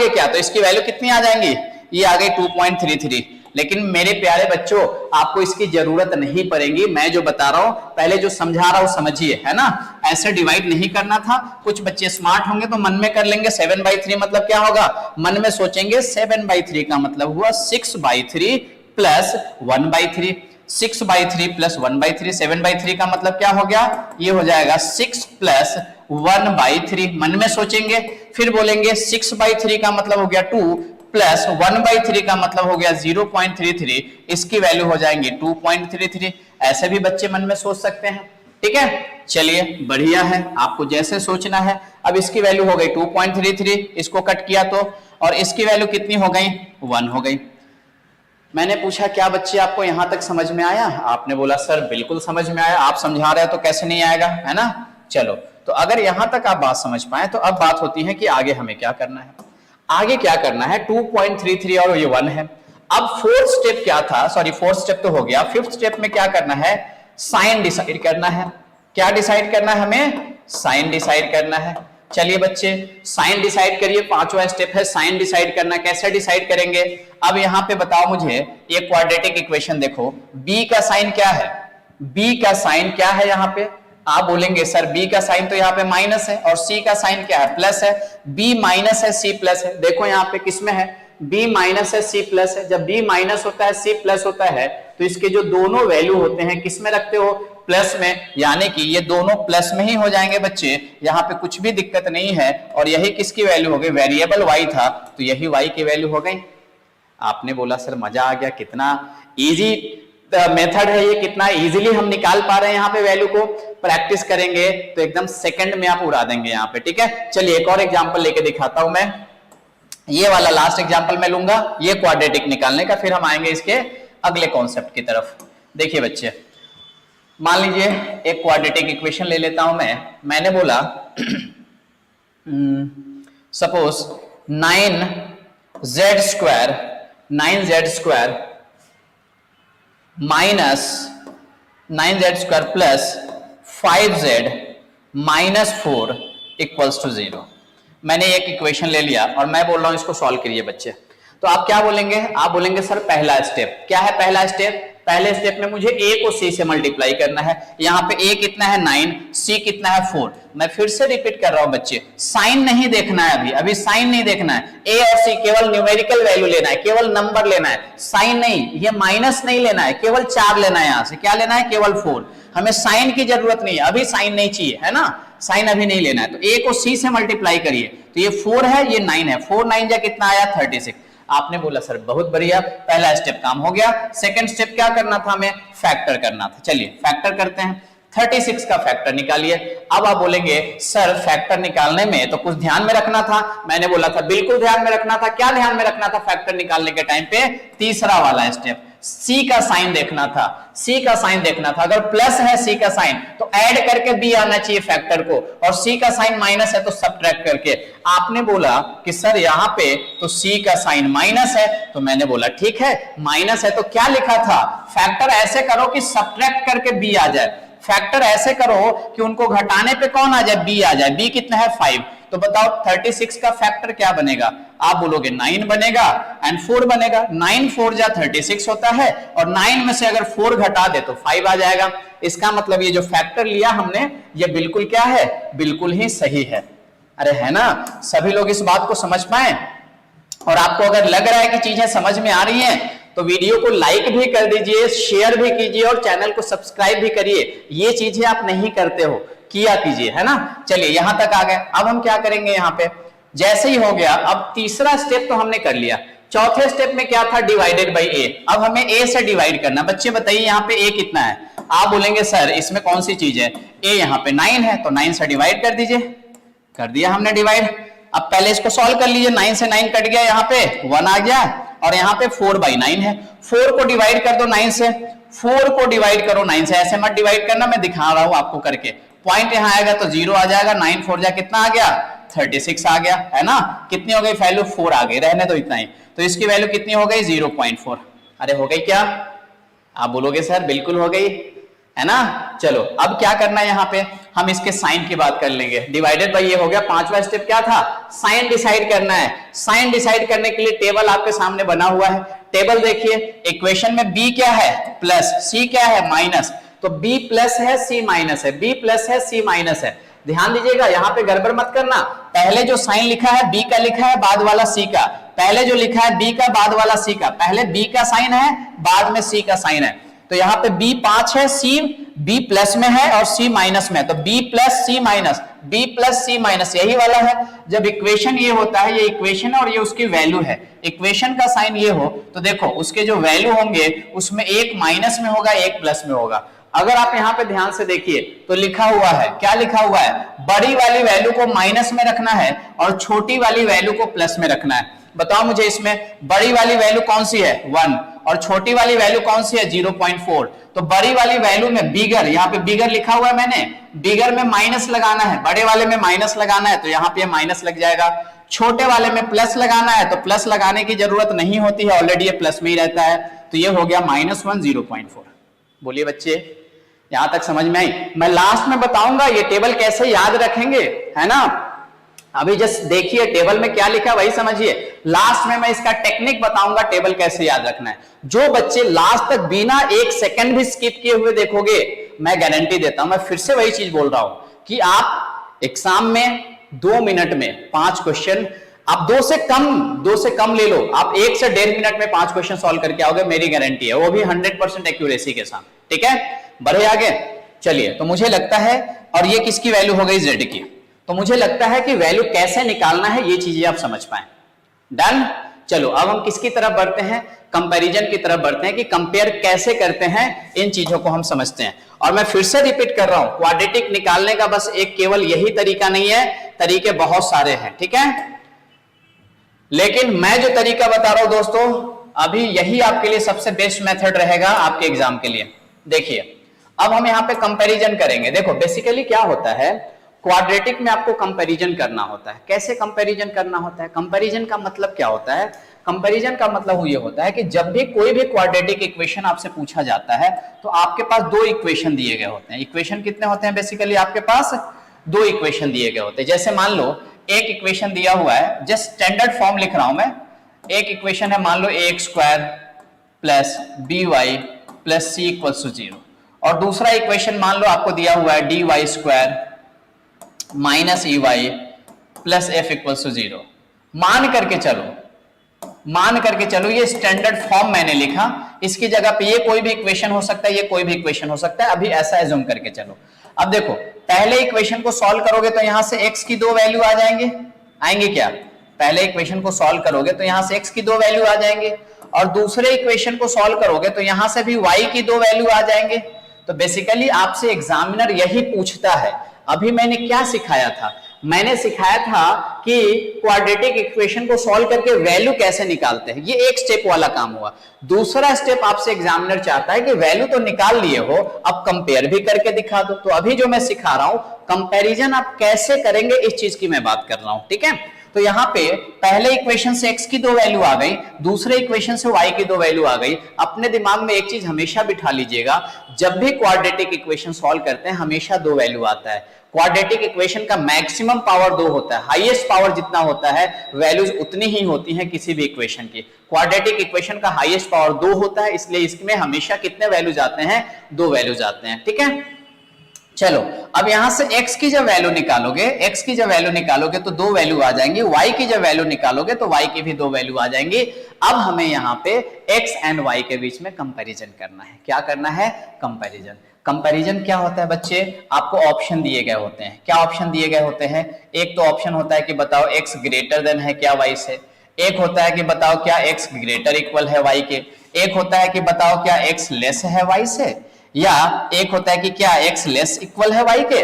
क्या, तो इसकी वैल्यू कितनी आ जाएंगी, ये आ गई 2.33। लेकिन मेरे प्यारे बच्चों आपको इसकी जरूरत नहीं पड़ेगी, मैं जो बता रहा हूं पहले जो समझा रहा हूं समझिए, है ना। ऐसे डिवाइड नहीं करना था। कुछ बच्चे स्मार्ट होंगे तो मन में कर लेंगे 7/3 मतलब क्या होगा, मन में सोचेंगे 7/3 का मतलब हुआ 6/3 प्लस 1/3। 6/3 प्लस 1/3, 7/3 का मतलब क्या हो गया, ये हो जाएगा 6 प्लस 1/3। मन में सोचेंगे, फिर बोलेंगे 6/3 का मतलब हो गया 2 प्लस 1/3 का मतलब हो गया 0.33, इसकी वैल्यू हो जाएंगी 2.33। ऐसे भी बच्चे मन में सोच सकते हैं, ठीक है। चलिए बढ़िया है, आपको जैसे सोचना है। अब इसकी वैल्यू हो गई 2.33, इसको कट किया तो, और इसकी वैल्यू कितनी हो गई 1 हो गई। मैंने पूछा क्या बच्चे आपको यहां तक समझ में आया, आपने बोला सर बिल्कुल समझ में आया, आप समझा रहे हो तो कैसे नहीं आएगा, है ना। चलो तो अगर यहां तक आप बात समझ पाए तो अब बात होती है कि आगे हमें क्या करना है। आगे क्या करना है, 2.33 और ये 1 है। अब फोर्थ स्टेप क्या था, सॉरी फोर्थ स्टेप तो हो गया, फिफ्थ स्टेप में क्या करना है, साइन डिसाइड करना है। क्या डिसाइड करना है हमें, साइन डिसाइड करना है। चलिए बच्चे साइन डिसाइड करिए, पांचवा स्टेप है साइन डिसाइड करना। कैसे डिसाइड करेंगे, अब यहां पे बताओ मुझे, ये क्वाड्रेटिक इक्वेशन देखो, b का साइन क्या है, b का साइन क्या है यहाँ पे, आप बोलेंगे सर बी का साइन तो यहाँ पे माइनस है और सी का साइन क्या है, प्लस है। बी माइनस है, सी प्लस है। देखो यहाँ पे किसमें है, बी माइनस है, सी प्लस है। जब बी माइनस होता है, सी प्लस होता है, तो इसके जो दोनों वैल्यू होते हैं किसमें रखते हो, प्लस में, यानी कि ये दोनों प्लस में ही हो जाएंगे बच्चे। यहाँ पे कुछ भी दिक्कत नहीं है। और यही किसकी वैल्यू हो गई, वेरिएबल y था, तो यही y की वैल्यू हो गई। आपने बोला सर मजा आ गया, कितना इजी मेथड है ये, कितना इजीली हम निकाल पा रहे हैं यहाँ पे वैल्यू को। प्रैक्टिस करेंगे तो एकदम सेकंड में आप उड़ा देंगे यहाँ पे, ठीक है। चलिए एक और एग्जांपल लेके दिखाता हूं मैं, ये वाला लास्ट एग्जांपल मैं लूंगा ये क्वाड्रेटिक निकालने का, फिर हम आएंगे इसके अगले कॉन्सेप्ट की तरफ। देखिए बच्चे, मान लीजिए एक क्वाड्रेटिक इक्वेशन ले लेता हूं मैंने बोला suppose 9z square minus 9z square plus 5z minus 4 equals to 0। मैंने एक इक्वेशन ले लिया और मैं बोल रहा हूं इसको सॉल्व करिए बच्चे। तो आप क्या बोलेंगे, आप बोलेंगे सर पहला स्टेप क्या है, पहला स्टेप, पहले स्टेप में मुझे a को c से मल्टीप्लाई करना है। यहाँ पे a कितना है 9, c कितना है 4। मैं फिर से रिपीट कर रहा हूं बच्चे, साइन नहीं देखना है, अभी साइन नहीं देखना है। a और c केवल न्यूमेरिकल वैल्यू लेना है, केवल नंबर लेना है, साइन नहीं, ये माइनस नहीं लेना है, केवल 4 लेना है। यहाँ से क्या लेना है, केवल 4। हमें साइन की जरूरत नहीं है, अभी साइन नहीं चाहिए, है ना, साइन अभी नहीं लेना है। तो a को c से मल्टीप्लाई करिए, तो ये 4 है, ये 9 है, 4 9 जा कितना आया 36। आपने बोला सर बहुत बढ़िया, पहला स्टेप काम हो गया। सेकंड स्टेप क्या करना था, हमें फैक्टर करना था। चलिए फैक्टर करते हैं, 36 का फैक्टर निकालिए। अब आप बोलेंगे सर फैक्टर निकालने में तो कुछ ध्यान में रखना था। मैंने बोला था बिल्कुल ध्यान में रखना था। क्या ध्यान में रखना था फैक्टर निकालने के टाइम पे, तीसरा वाला स्टेप, C का साइन देखना था, C का साइन देखना था। अगर प्लस है C का साइन तो ऐड करके B आना चाहिए फैक्टर को, और C का साइन माइनस है तो सब्ट्रैक्ट करके। आपने बोला कि सर यहाँ पे तो C का साइन माइनस है, तो मैंने बोला ठीक है माइनस है तो क्या लिखा था, फैक्टर ऐसे करो कि सब्ट्रैक्ट करके B आ जाए, फैक्टर ऐसे करो कि उनको घटाने पे कौन आ जाए, B आ जाए। B कितना है 5, तो बताओ 36 का फैक्टर क्या बनेगा, आप बोलोगे 9 बनेगा एंड 4 बनेगा। 9 4 जा 36 होता है, और 9 में से अगर 4 घटा दे तो 5 आ जाएगा। इसका मतलब ये जो फैक्टर लिया हमने ये बिल्कुल क्या है, बिल्कुल ही सही है। अरे है ना, सभी लोग इस बात को समझ पाए। और आपको अगर लग रहा है कि चीजें समझ में आ रही हैं तो वीडियो को लाइक भी कर दीजिए, शेयर भी कीजिए और चैनल को सब्सक्राइब भी करिए। ये चीजें आप नहीं करते हो, किया कीजिए, है ना। चलिए यहां तक आ गए। अब हम क्या करेंगे, यहाँ पे जैसे ही हो गया, अब तीसरा स्टेप तो हमने कर लिया। चौथे स्टेप में क्या था, डिवाइडेड बाई ए। अब हमें ए से डिवाइड करना। बच्चे बताइए यहाँ पे ए कितना है, आप बोलेंगे सर इसमें कौन सी चीज है, ए यहाँ पे 9 है तो 9 से डिवाइड कर दीजिए। कर दिया हमने डिवाइड। अब पहले इसको सॉल्व कर लीजिए, 9 से 9 कट गया, यहाँ पे 1 आ गया, और यहाँ पे 4/9 है। 4 को डिवाइड कर दो 9 से, 4 को डिवाइड करो 9 से। ऐसे मत डिवाइड करना, मैं दिखा रहा हूं आपको करके। पॉइंट यहाँ आएगा तो 0 आ जाएगा। 9 4 जा कितना आ गया, 36 आ गया, है ना। कितनी हो गई वैल्यू, 4 आ गई, रहने दो इतना ही। तो इसकी वैल्यू कितनी हो गई, 0.4। अरे हो गई क्या, आप बोलोगे सर बिल्कुल हो गई, है ना। चलो अब क्या करना है, यहाँ पे हम इसके साइन की बात कर लेंगे। डिवाइडेड बाई ये हो गया। पांचवा स्टेप क्या था, साइन डिसाइड करना है। साइन डिसाइड करने के लिए टेबल आपके सामने बना हुआ है। टेबल देखिए, इक्वेशन में b क्या है प्लस, c क्या है माइनस, तो b प्लस है c माइनस है, b प्लस है c माइनस है। ध्यान दीजिएगा, यहाँ पे गड़बड़ मत करना। पहले जो साइन लिखा है b का लिखा है, बाद वाला c का। पहले जो लिखा है b का, बाद वाला c का। पहले b का साइन है, बाद में c का साइन है। तो यहाँ पे b 5 है, c b प्लस में है और c माइनस में है, तो b plus c minus, b plus c minus यही वाला है। जब इक्वेशन ये होता है, ये इक्वेशन है और ये उसकी वैल्यू है। इक्वेशन का साइन ये हो तो देखो उसके जो वैल्यू होंगे उसमें एक माइनस में होगा, एक प्लस में होगा। अगर आप यहाँ पे ध्यान से देखिए तो लिखा हुआ है, क्या लिखा हुआ है, बड़ी वाली वैल्यू को माइनस में रखना है और छोटी वाली वैल्यू को प्लस में रखना है। बताओ मुझे इसमें बड़ी वाली वैल्यू कौन सी है 1 और छोटी वाली वैल्यू कौन सी है 0.4। तो बड़ी वाली वैल्यू में बिगर, यहाँ पे बिगर लिखा हुआ है मैंने, बिगर में माइनस लगाना है, बड़े वाले में माइनस लगाना है तो यहाँ पे माइनस लग जाएगा। छोटे वाले में प्लस लगाना है तो प्लस लगाने की जरूरत नहीं होती है, ऑलरेडी ये प्लस में ही रहता है। तो ये हो गया -1 0.4। बोलिए बच्चे यहां तक समझ में आई। मैं लास्ट में बताऊंगा ये टेबल कैसे याद रखेंगे, है ना। अभी जस्ट देखिए टेबल में क्या लिखा है वही समझिए। लास्ट में मैं इसका टेक्निक बताऊंगा टेबल कैसे याद रखना है। जो बच्चे लास्ट तक बिना 1 सेकंड भी स्किप किए हुए देखोगे मैं गारंटी देता हूं, मैं फिर से वही चीज बोल रहा हूं कि आप एग्जाम में 2 मिनट में 5 क्वेश्चन, आप 2 से कम ले लो, आप 1 से 1.5 मिनट में 5 क्वेश्चन सॉल्व करके आओगे, मेरी गारंटी है, वो भी 100% एक्यूरेसी के साथ। ठीक है, बढ़े आगे। चलिए, तो मुझे लगता है, और ये किसकी वैल्यू हो गई, जेड की, तो मुझे लगता है कि वैल्यू कैसे निकालना है ये चीजें आप समझ पाए। डन। चलो अब हम किसकी तरफ बढ़ते हैं, कंपैरिजन की तरफ बढ़ते हैं कि कंपेयर कैसे करते हैं, इन चीजों को हम समझते हैं। और मैं फिर से रिपीट कर रहा हूं, क्वाड्रेटिक निकालने का बस एक केवल यही तरीका नहीं है, तरीके बहुत सारे हैं। ठीक है, लेकिन मैं जो तरीका बता रहा हूं दोस्तों, अभी यही आपके लिए सबसे बेस्ट मेथड रहेगा आपके एग्जाम के लिए। देखिए, अब हम यहां पे कंपैरिजन करेंगे। देखो बेसिकली क्या होता है, क्वाड्रेटिक में आपको कंपैरिजन करना होता है। कैसे कंपैरिजन करना होता है, कंपैरिजन का मतलब क्या होता है, कंपैरिजन का मतलब ये होता है कि जब भी कोई भी क्वाड्रेटिक इक्वेशन आपसे पूछा जाता है तो आपके पास 2 इक्वेशन दिए गए होते हैं। इक्वेशन कितने होते हैं, बेसिकली आपके पास 2 इक्वेशन दिए गए होते हैं। जैसे मान लो एक इक्वेशन दिया हुआ है, जस्ट स्टैंडर्ड फॉर्म लिख रहा हूं मैं, एक इक्वेशन है मान लो ax² plus by plus c equals to 0, और दूसरा इक्वेशन मान लो आपको दिया हुआ है dy² minus ey plus f equals to 0। मान करके चलो ये स्टैंडर्ड फॉर्म मैंने लिखा, इसकी जगह पे ये कोई भी इक्वेशन हो सकता है, ये कोई भी इक्वेशन हो सकता है। अभी ऐसा एज्यूम करके चलो। अब देखो, पहले इक्वेशन को सॉल्व करोगे तो यहां से x की 2 वैल्यू आ जाएंगे, आएंगे क्या, पहले इक्वेशन को सॉल्व करोगे तो यहां से x की 2 वैल्यू आ जाएंगे, और दूसरे इक्वेशन को सॉल्व करोगे तो यहां से भी y की 2 वैल्यू आ जाएंगे। तो बेसिकली आपसे एग्जामिनर यही पूछता है। अभी मैंने क्या सिखाया था, मैंने सिखाया था कि क्वाड्रेटिक इक्वेशन को सॉल्व करके वैल्यू कैसे निकालते हैं, ये एक स्टेप वाला काम हुआ। दूसरा स्टेप आपसे एग्जामिनर चाहता है कि वैल्यू तो निकाल लिए हो, अब कंपेयर भी करके दिखा दो। तो अभी जो मैं सिखा रहा हूं कंपैरिजन आप कैसे करेंगे, इस चीज की मैं बात कर रहा हूं। ठीक है, तो यहां पे पहले इक्वेशन से x की 2 वैल्यू आ गई, दूसरे इक्वेशन से y की 2 वैल्यू आ गई। अपने दिमाग में एक चीज हमेशा बिठा लीजिएगा, जब भी क्वाड्रेटिक इक्वेशन सॉल्व करते हैं हमेशा 2 वैल्यू आता है। क्वाड्रेटिक इक्वेशन का मैक्सिमम पावर 2 होता है, हाईएस्ट पावर जितना होता है वैल्यूज उतनी ही होती हैं किसी भी इक्वेशन की। क्वाड्रेटिक इक्वेशन का हाईएस्ट पावर 2 होता है, इसलिए इसमें हमेशा कितने वैल्यूज आते हैं, 2 वैल्यूज आते हैं। ठीक है, चलो अब यहां से x की जब वैल्यू निकालोगे तो 2 वैल्यू आ जाएंगी, y की जब वैल्यू निकालोगे तो y की भी 2 वैल्यू आ जाएंगी। अब हमें यहां पे x एंड y के बीच में कंपैरिजन करना है। क्या करना है, कंपैरिजन। कंपैरिजन क्या होता है बच्चे, आपको ऑप्शन दिए गए होते हैं। क्या ऑप्शन दिए गए होते हैं, एक तो ऑप्शन होता है कि बताओ x ग्रेटर देन है क्या y से, एक होता है कि बताओ क्या x ग्रेटर इक्वल है y के, एक होता है कि बताओ क्या x लेस है y से, या एक होता है कि क्या x लेस इक्वल है y के,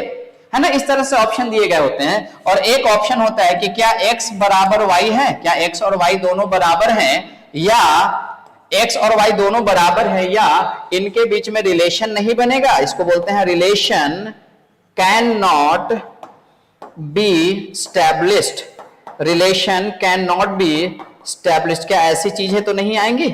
है ना। इस तरह से ऑप्शन दिए गए होते हैं। और एक ऑप्शन होता है कि क्या x बराबर y है, क्या x और y दोनों बराबर हैं, या x और y दोनों बराबर है या इनके बीच में रिलेशन नहीं बनेगा। इसको बोलते हैं relation can not be established, relation can not be established, क्या ऐसी चीजें तो नहीं आएंगी।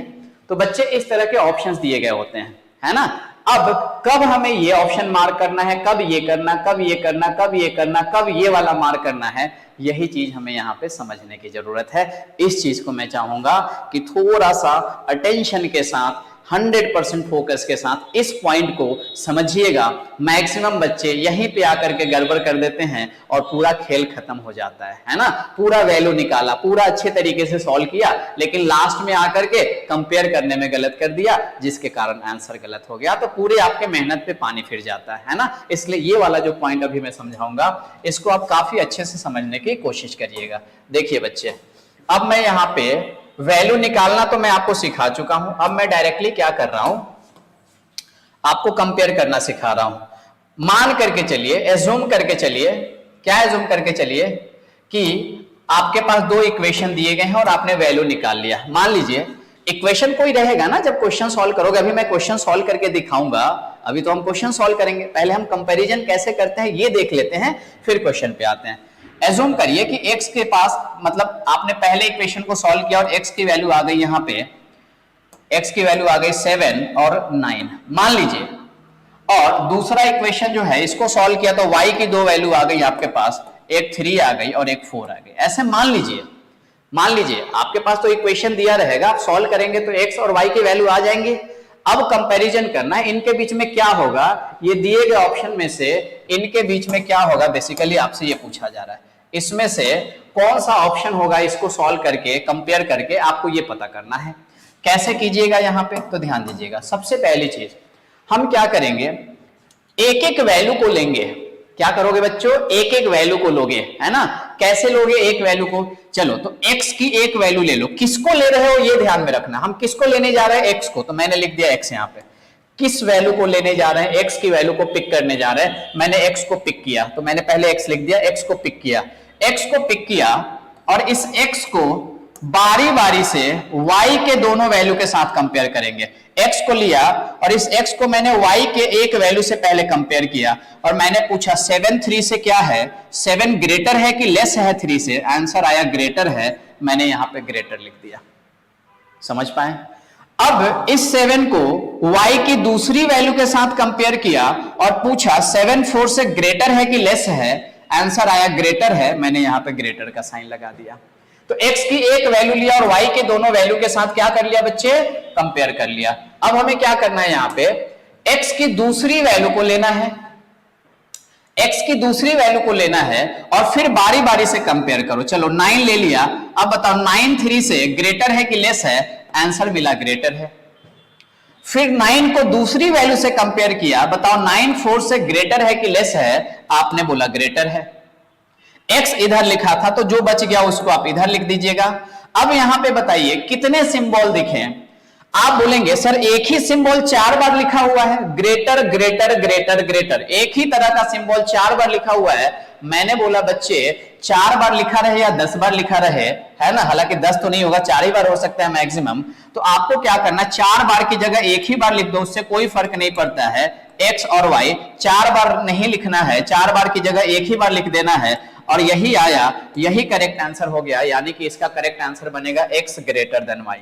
तो बच्चे इस तरह के ऑप्शंस दिए गए होते हैं, है ना। अब कब हमें ये ऑप्शन मार्क करना है, कब ये करना, कब ये करना, कब ये करना, कब ये वाला मार्क करना है, यही चीज हमें यहाँ पे समझने की जरूरत है। इस चीज को मैं चाहूंगा कि थोड़ा सा अटेंशन के साथ 100% फोकस के साथ इस पॉइंट को समझिएगा। मैक्सिमम बच्चे यहीं पे आकर के गड़बड़ कर देते हैं और पूरा खेल खत्म हो जाता है ना। पूरा वैल्यू निकाला, पूरा अच्छे तरीके से सॉल्व किया, लेकिन लास्ट में आकर के कंपेयर करने में गलत कर दिया, जिसके कारण आंसर गलत हो गया। तो पूरे आपके मेहनत पे पानी फिर जाता है ना। इसलिए ये वाला जो पॉइंट अभी मैं समझाऊंगा, इसको आप काफी अच्छे से समझने की कोशिश करिएगा। देखिए बच्चे, अब मैं यहाँ पे वैल्यू निकालना तो मैं आपको सिखा चुका हूं। अब मैं डायरेक्टली क्या कर रहा हूं, आपको कंपेयर करना सिखा रहा हूं। मान करके चलिए, एज्यूम करके चलिए, क्या एज्यूम करके चलिए कि आपके पास 2 इक्वेशन दिए गए हैं और आपने वैल्यू निकाल लिया। मान लीजिए इक्वेशन कोई रहेगा ना जब क्वेश्चन सॉल्व करोगे। अभी मैं क्वेश्चन सॉल्व करके दिखाऊंगा, अभी तो हम क्वेश्चन सॉल्व करेंगे। पहले हम कंपैरिजन कैसे करते हैं ये देख लेते हैं, फिर क्वेश्चन पे आते हैं। एज्यूम करिए कि x के पास, मतलब आपने पहले इक्वेशन को सॉल्व किया और x की वैल्यू आ गई, यहाँ पे x की वैल्यू आ गई 7 और 9 मान लीजिए, और दूसरा इक्वेशन जो है इसको सॉल्व किया तो y की 2 वैल्यू आ गई आपके पास, एक 3 आ गई और एक 4 आ गई। ऐसे मान लीजिए आपके पास तो इक्वेशन दिया रहेगा, आप सॉल्व करेंगे तो x और y की वैल्यू आ जाएंगे। अब कंपैरिजन करना है इनके बीच में क्या होगा, ये दिए गए ऑप्शन में से इनके बीच में क्या होगा, बेसिकली आपसे ये पूछा जा रहा है। इसमें से कौन सा ऑप्शन होगा, इसको सॉल्व करके कंपेयर करके आपको ये पता करना है। कैसे कीजिएगा यहाँ पे, तो ध्यान दीजिएगा। सबसे पहली चीज हम क्या करेंगे, एक एक वैल्यू को लेंगे। क्या करोगे बच्चों, एक एक वैल्यू को लोगे, है ना। कैसे लोगे एक वैल्यू को, चलो तो x की एक वैल्यू ले लो। किसको ले रहे हो ये ध्यान में रखना, हम किसको लेने जा रहे हैं, x को। तो मैंने लिख दिया x यहाँ पे। किस वैल्यू को लेने जा रहे हैं, x की वैल्यू को पिक करने जा रहे हैं। मैंने x को पिक किया, तो मैंने पहले x लिख दिया, x को पिक किया, x को पिक किया और इस x को बारी बारी से y के दोनों वैल्यू के साथ कंपेयर करेंगे। x को लिया और इस x को मैंने y के एक वैल्यू से पहले कंपेयर किया और मैंने पूछा 7 3 से क्या है, 7 ग्रेटर है कि लेस है 3 से। आंसर आया ग्रेटर है, मैंने यहां पे ग्रेटर लिख दिया। समझ पाए। अब इस 7 को y की दूसरी वैल्यू के साथ कंपेयर किया और पूछा 7 4 से ग्रेटर है कि लेस है। आंसर आया ग्रेटर है, मैंने यहां पे ग्रेटर का साइन लगा दिया। तो x की एक वैल्यू लिया और y के दोनों वैल्यू के साथ क्या कर लिया बच्चे, कंपेयर कर लिया। अब हमें क्या करना है, यहां पे x की दूसरी वैल्यू को लेना है, x की दूसरी वैल्यू को लेना है और फिर बारी बारी से कंपेयर करो। चलो 9 ले लिया, अब बताओ 9 3 से ग्रेटर है कि लेस है। आंसर मिला ग्रेटर है। फिर 9 को दूसरी वैल्यू से कंपेयर किया, बताओ 9 4 से ग्रेटर है कि लेस है। आपने बोला ग्रेटर है। x इधर लिखा था तो जो बच गया उसको आप इधर लिख दीजिएगा। अब यहां पे बताइए कितने सिंबल दिखे। आप बोलेंगे सर एक ही सिंबल 4 बार लिखा हुआ है, ग्रेटर ग्रेटर ग्रेटर ग्रेटर, एक ही तरह का सिंबल 4 बार लिखा हुआ है। मैंने बोला बच्चे 4 बार लिखा रहे या 10 बार लिखा रहे, है ना, हालांकि 10 तो नहीं होगा, 4 ही बार हो सकता है मैक्सिमम। तो आपको क्या करना, 4 बार की जगह एक ही बार लिख दो, उससे कोई फर्क नहीं पड़ता है। x और y 4 बार नहीं लिखना है, 4 बार की जगह एक ही बार लिख देना है और यही आया, यही करेक्ट आंसर हो गया। यानी कि इसका करेक्ट आंसर बनेगा x ग्रेटर देन y।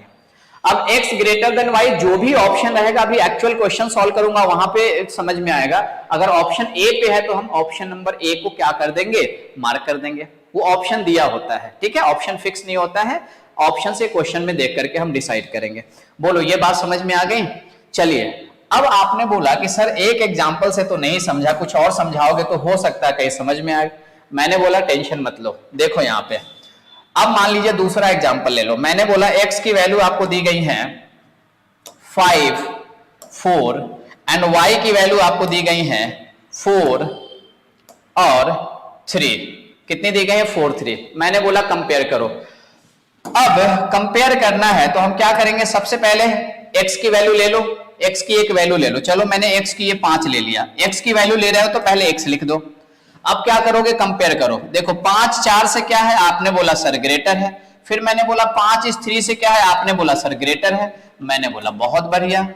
अब x ग्रेटर देन y जो भी ऑप्शन रहेगा, अभी एक्चुअल क्वेश्चन सॉल्व करूंगा वहां पे समझ में आएगा। अगर ऑप्शन ए पे है तो हम ऑप्शन नंबर ए को क्या कर देंगे, मार्क कर देंगे। वो ऑप्शन दिया होता है, ठीक है, ऑप्शन फिक्स नहीं होता है, ऑप्शन से क्वेश्चन में देख करके हम डिसाइड करेंगे। बोलो ये बात समझ में आ गई। चलिए अब आपने बोला कि सर एक एग्जाम्पल से तो नहीं समझा, कुछ और समझाओगे तो हो सकता है कहीं समझ में आए। मैंने बोला टेंशन मत लो, देखो यहां पे। अब मान लीजिए दूसरा एग्जांपल ले लो। मैंने बोला x की वैल्यू आपको दी गई है 5 4 एंड y की वैल्यू आपको दी गई है 4 और 3। कितनी दी गई है, 4 3। मैंने बोला कंपेयर करो। अब कंपेयर करना है तो हम क्या करेंगे, सबसे पहले x की वैल्यू ले लो, x की एक वैल्यू ले लो। चलो मैंने x की ये 5 ले लिया, x की वैल्यू ले रहे हो तो पहले x लिख दो। अब क्या करोगे, कंपेयर करो। देखो 5 4 से क्या है, आपने बोला सर ग्रेटर है। फिर मैंने बोला 5 इस 3 से क्या है, आपने बोला सर ग्रेटर है। मैंने बोला बहुत बढ़िया,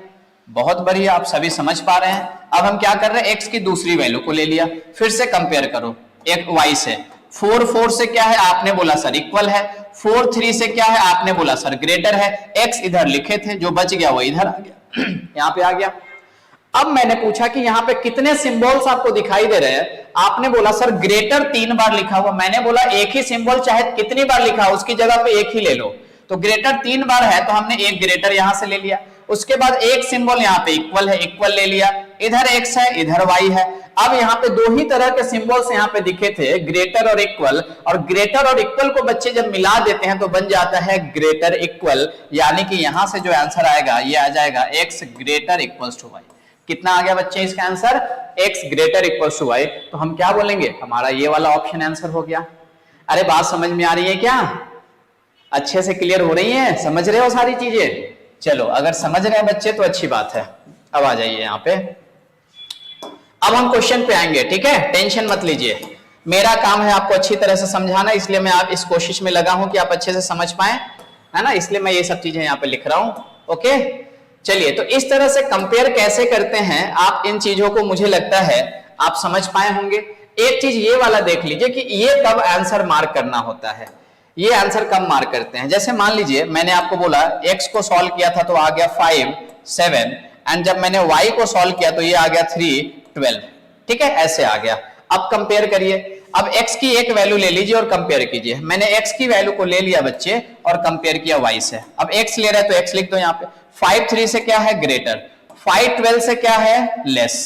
बहुत बढ़िया, आप सभी समझ पा रहे हैं। अब हम क्या कर रहे हैं, x की दूसरी वैल्यू को ले लिया, फिर से कंपेयर करो एक y से। 4 4 से क्या है, आपने बोला सर इक्वल है। 4 3 से क्या है, आपने बोला सर ग्रेटर है। x इधर लिखे थे, जो बच गया वो इधर आ गया, यहां पे आ गया। अब मैंने पूछा कि यहाँ पे कितने सिंबल्स आपको दिखाई दे रहे हैं। आपने बोला सर ग्रेटर 3 बार लिखा हुआ। मैंने बोला एक ही सिंबल चाहे कितनी बार लिखा हो उसकी जगह पे एक ही ले लो। तो ग्रेटर 3 बार है तो हमने एक ग्रेटर यहां से ले लिया। उसके बाद एक सिंबल यहाँ पे इक्वल है, इक्वल ले लिया। इधर x है, इधर y है। अब यहाँ पे 2 ही तरह के सिंबल्स यहाँ पे दिखे थे, ग्रेटर और इक्वल। और ग्रेटर और इक्वल को बच्चे जब मिला देते हैं तो बन जाता है ग्रेटर इक्वल। यानी कि यहां से जो आंसर आएगा ये आ जाएगा x greater equals to y। कितना आ गया बच्चे इसका answer, x greater equals to y। तो हम क्या बोलेंगे, हमारा ये वाला ऑप्शन आंसर हो गया। अरे बात समझ में आ रही है क्या, अच्छे से क्लियर हो रही है, समझ रहे हो सारी चीजें। चलो अगर समझ रहे हैं बच्चे तो अच्छी बात है। अब आ जाइए यहाँ पे, अब हम क्वेश्चन पे आएंगे, ठीक है, टेंशन मत लीजिए। मेरा काम है आपको अच्छी तरह से समझाना, इसलिए मैं आप इस कोशिश में लगा हूं कि आप अच्छे से समझ पाए, है ना, इसलिए मैं ये सब चीजें यहाँ पे लिख रहा हूं। ओके चलिए, तो इस तरह से कंपेयर कैसे करते हैं आप, इन चीजों को मुझे लगता है आप समझ पाए होंगे। एक चीज ये वाला देख लीजिए कि ये कब आंसर मार्क करना होता है, ये आंसर कब मार्क करते हैं। जैसे मान लीजिए मैंने आपको बोला x को सॉल्व किया था तो आ गया 5 7 एंड जब मैंने y को सॉल्व किया तो ये आ गया 3 12, ठीक है, ऐसे आ गया। अब कंपेयर करिए, अब x की एक वैल्यू ले लीजिए और कंपेयर कीजिए। मैंने x की वैल्यू को ले लिया बच्चे और कंपेयर किया y से। अब x ले रहा है तो x लिख दो यहाँ पे। 5 3 से क्या है ग्रेटर, 5 12 से क्या है लेस।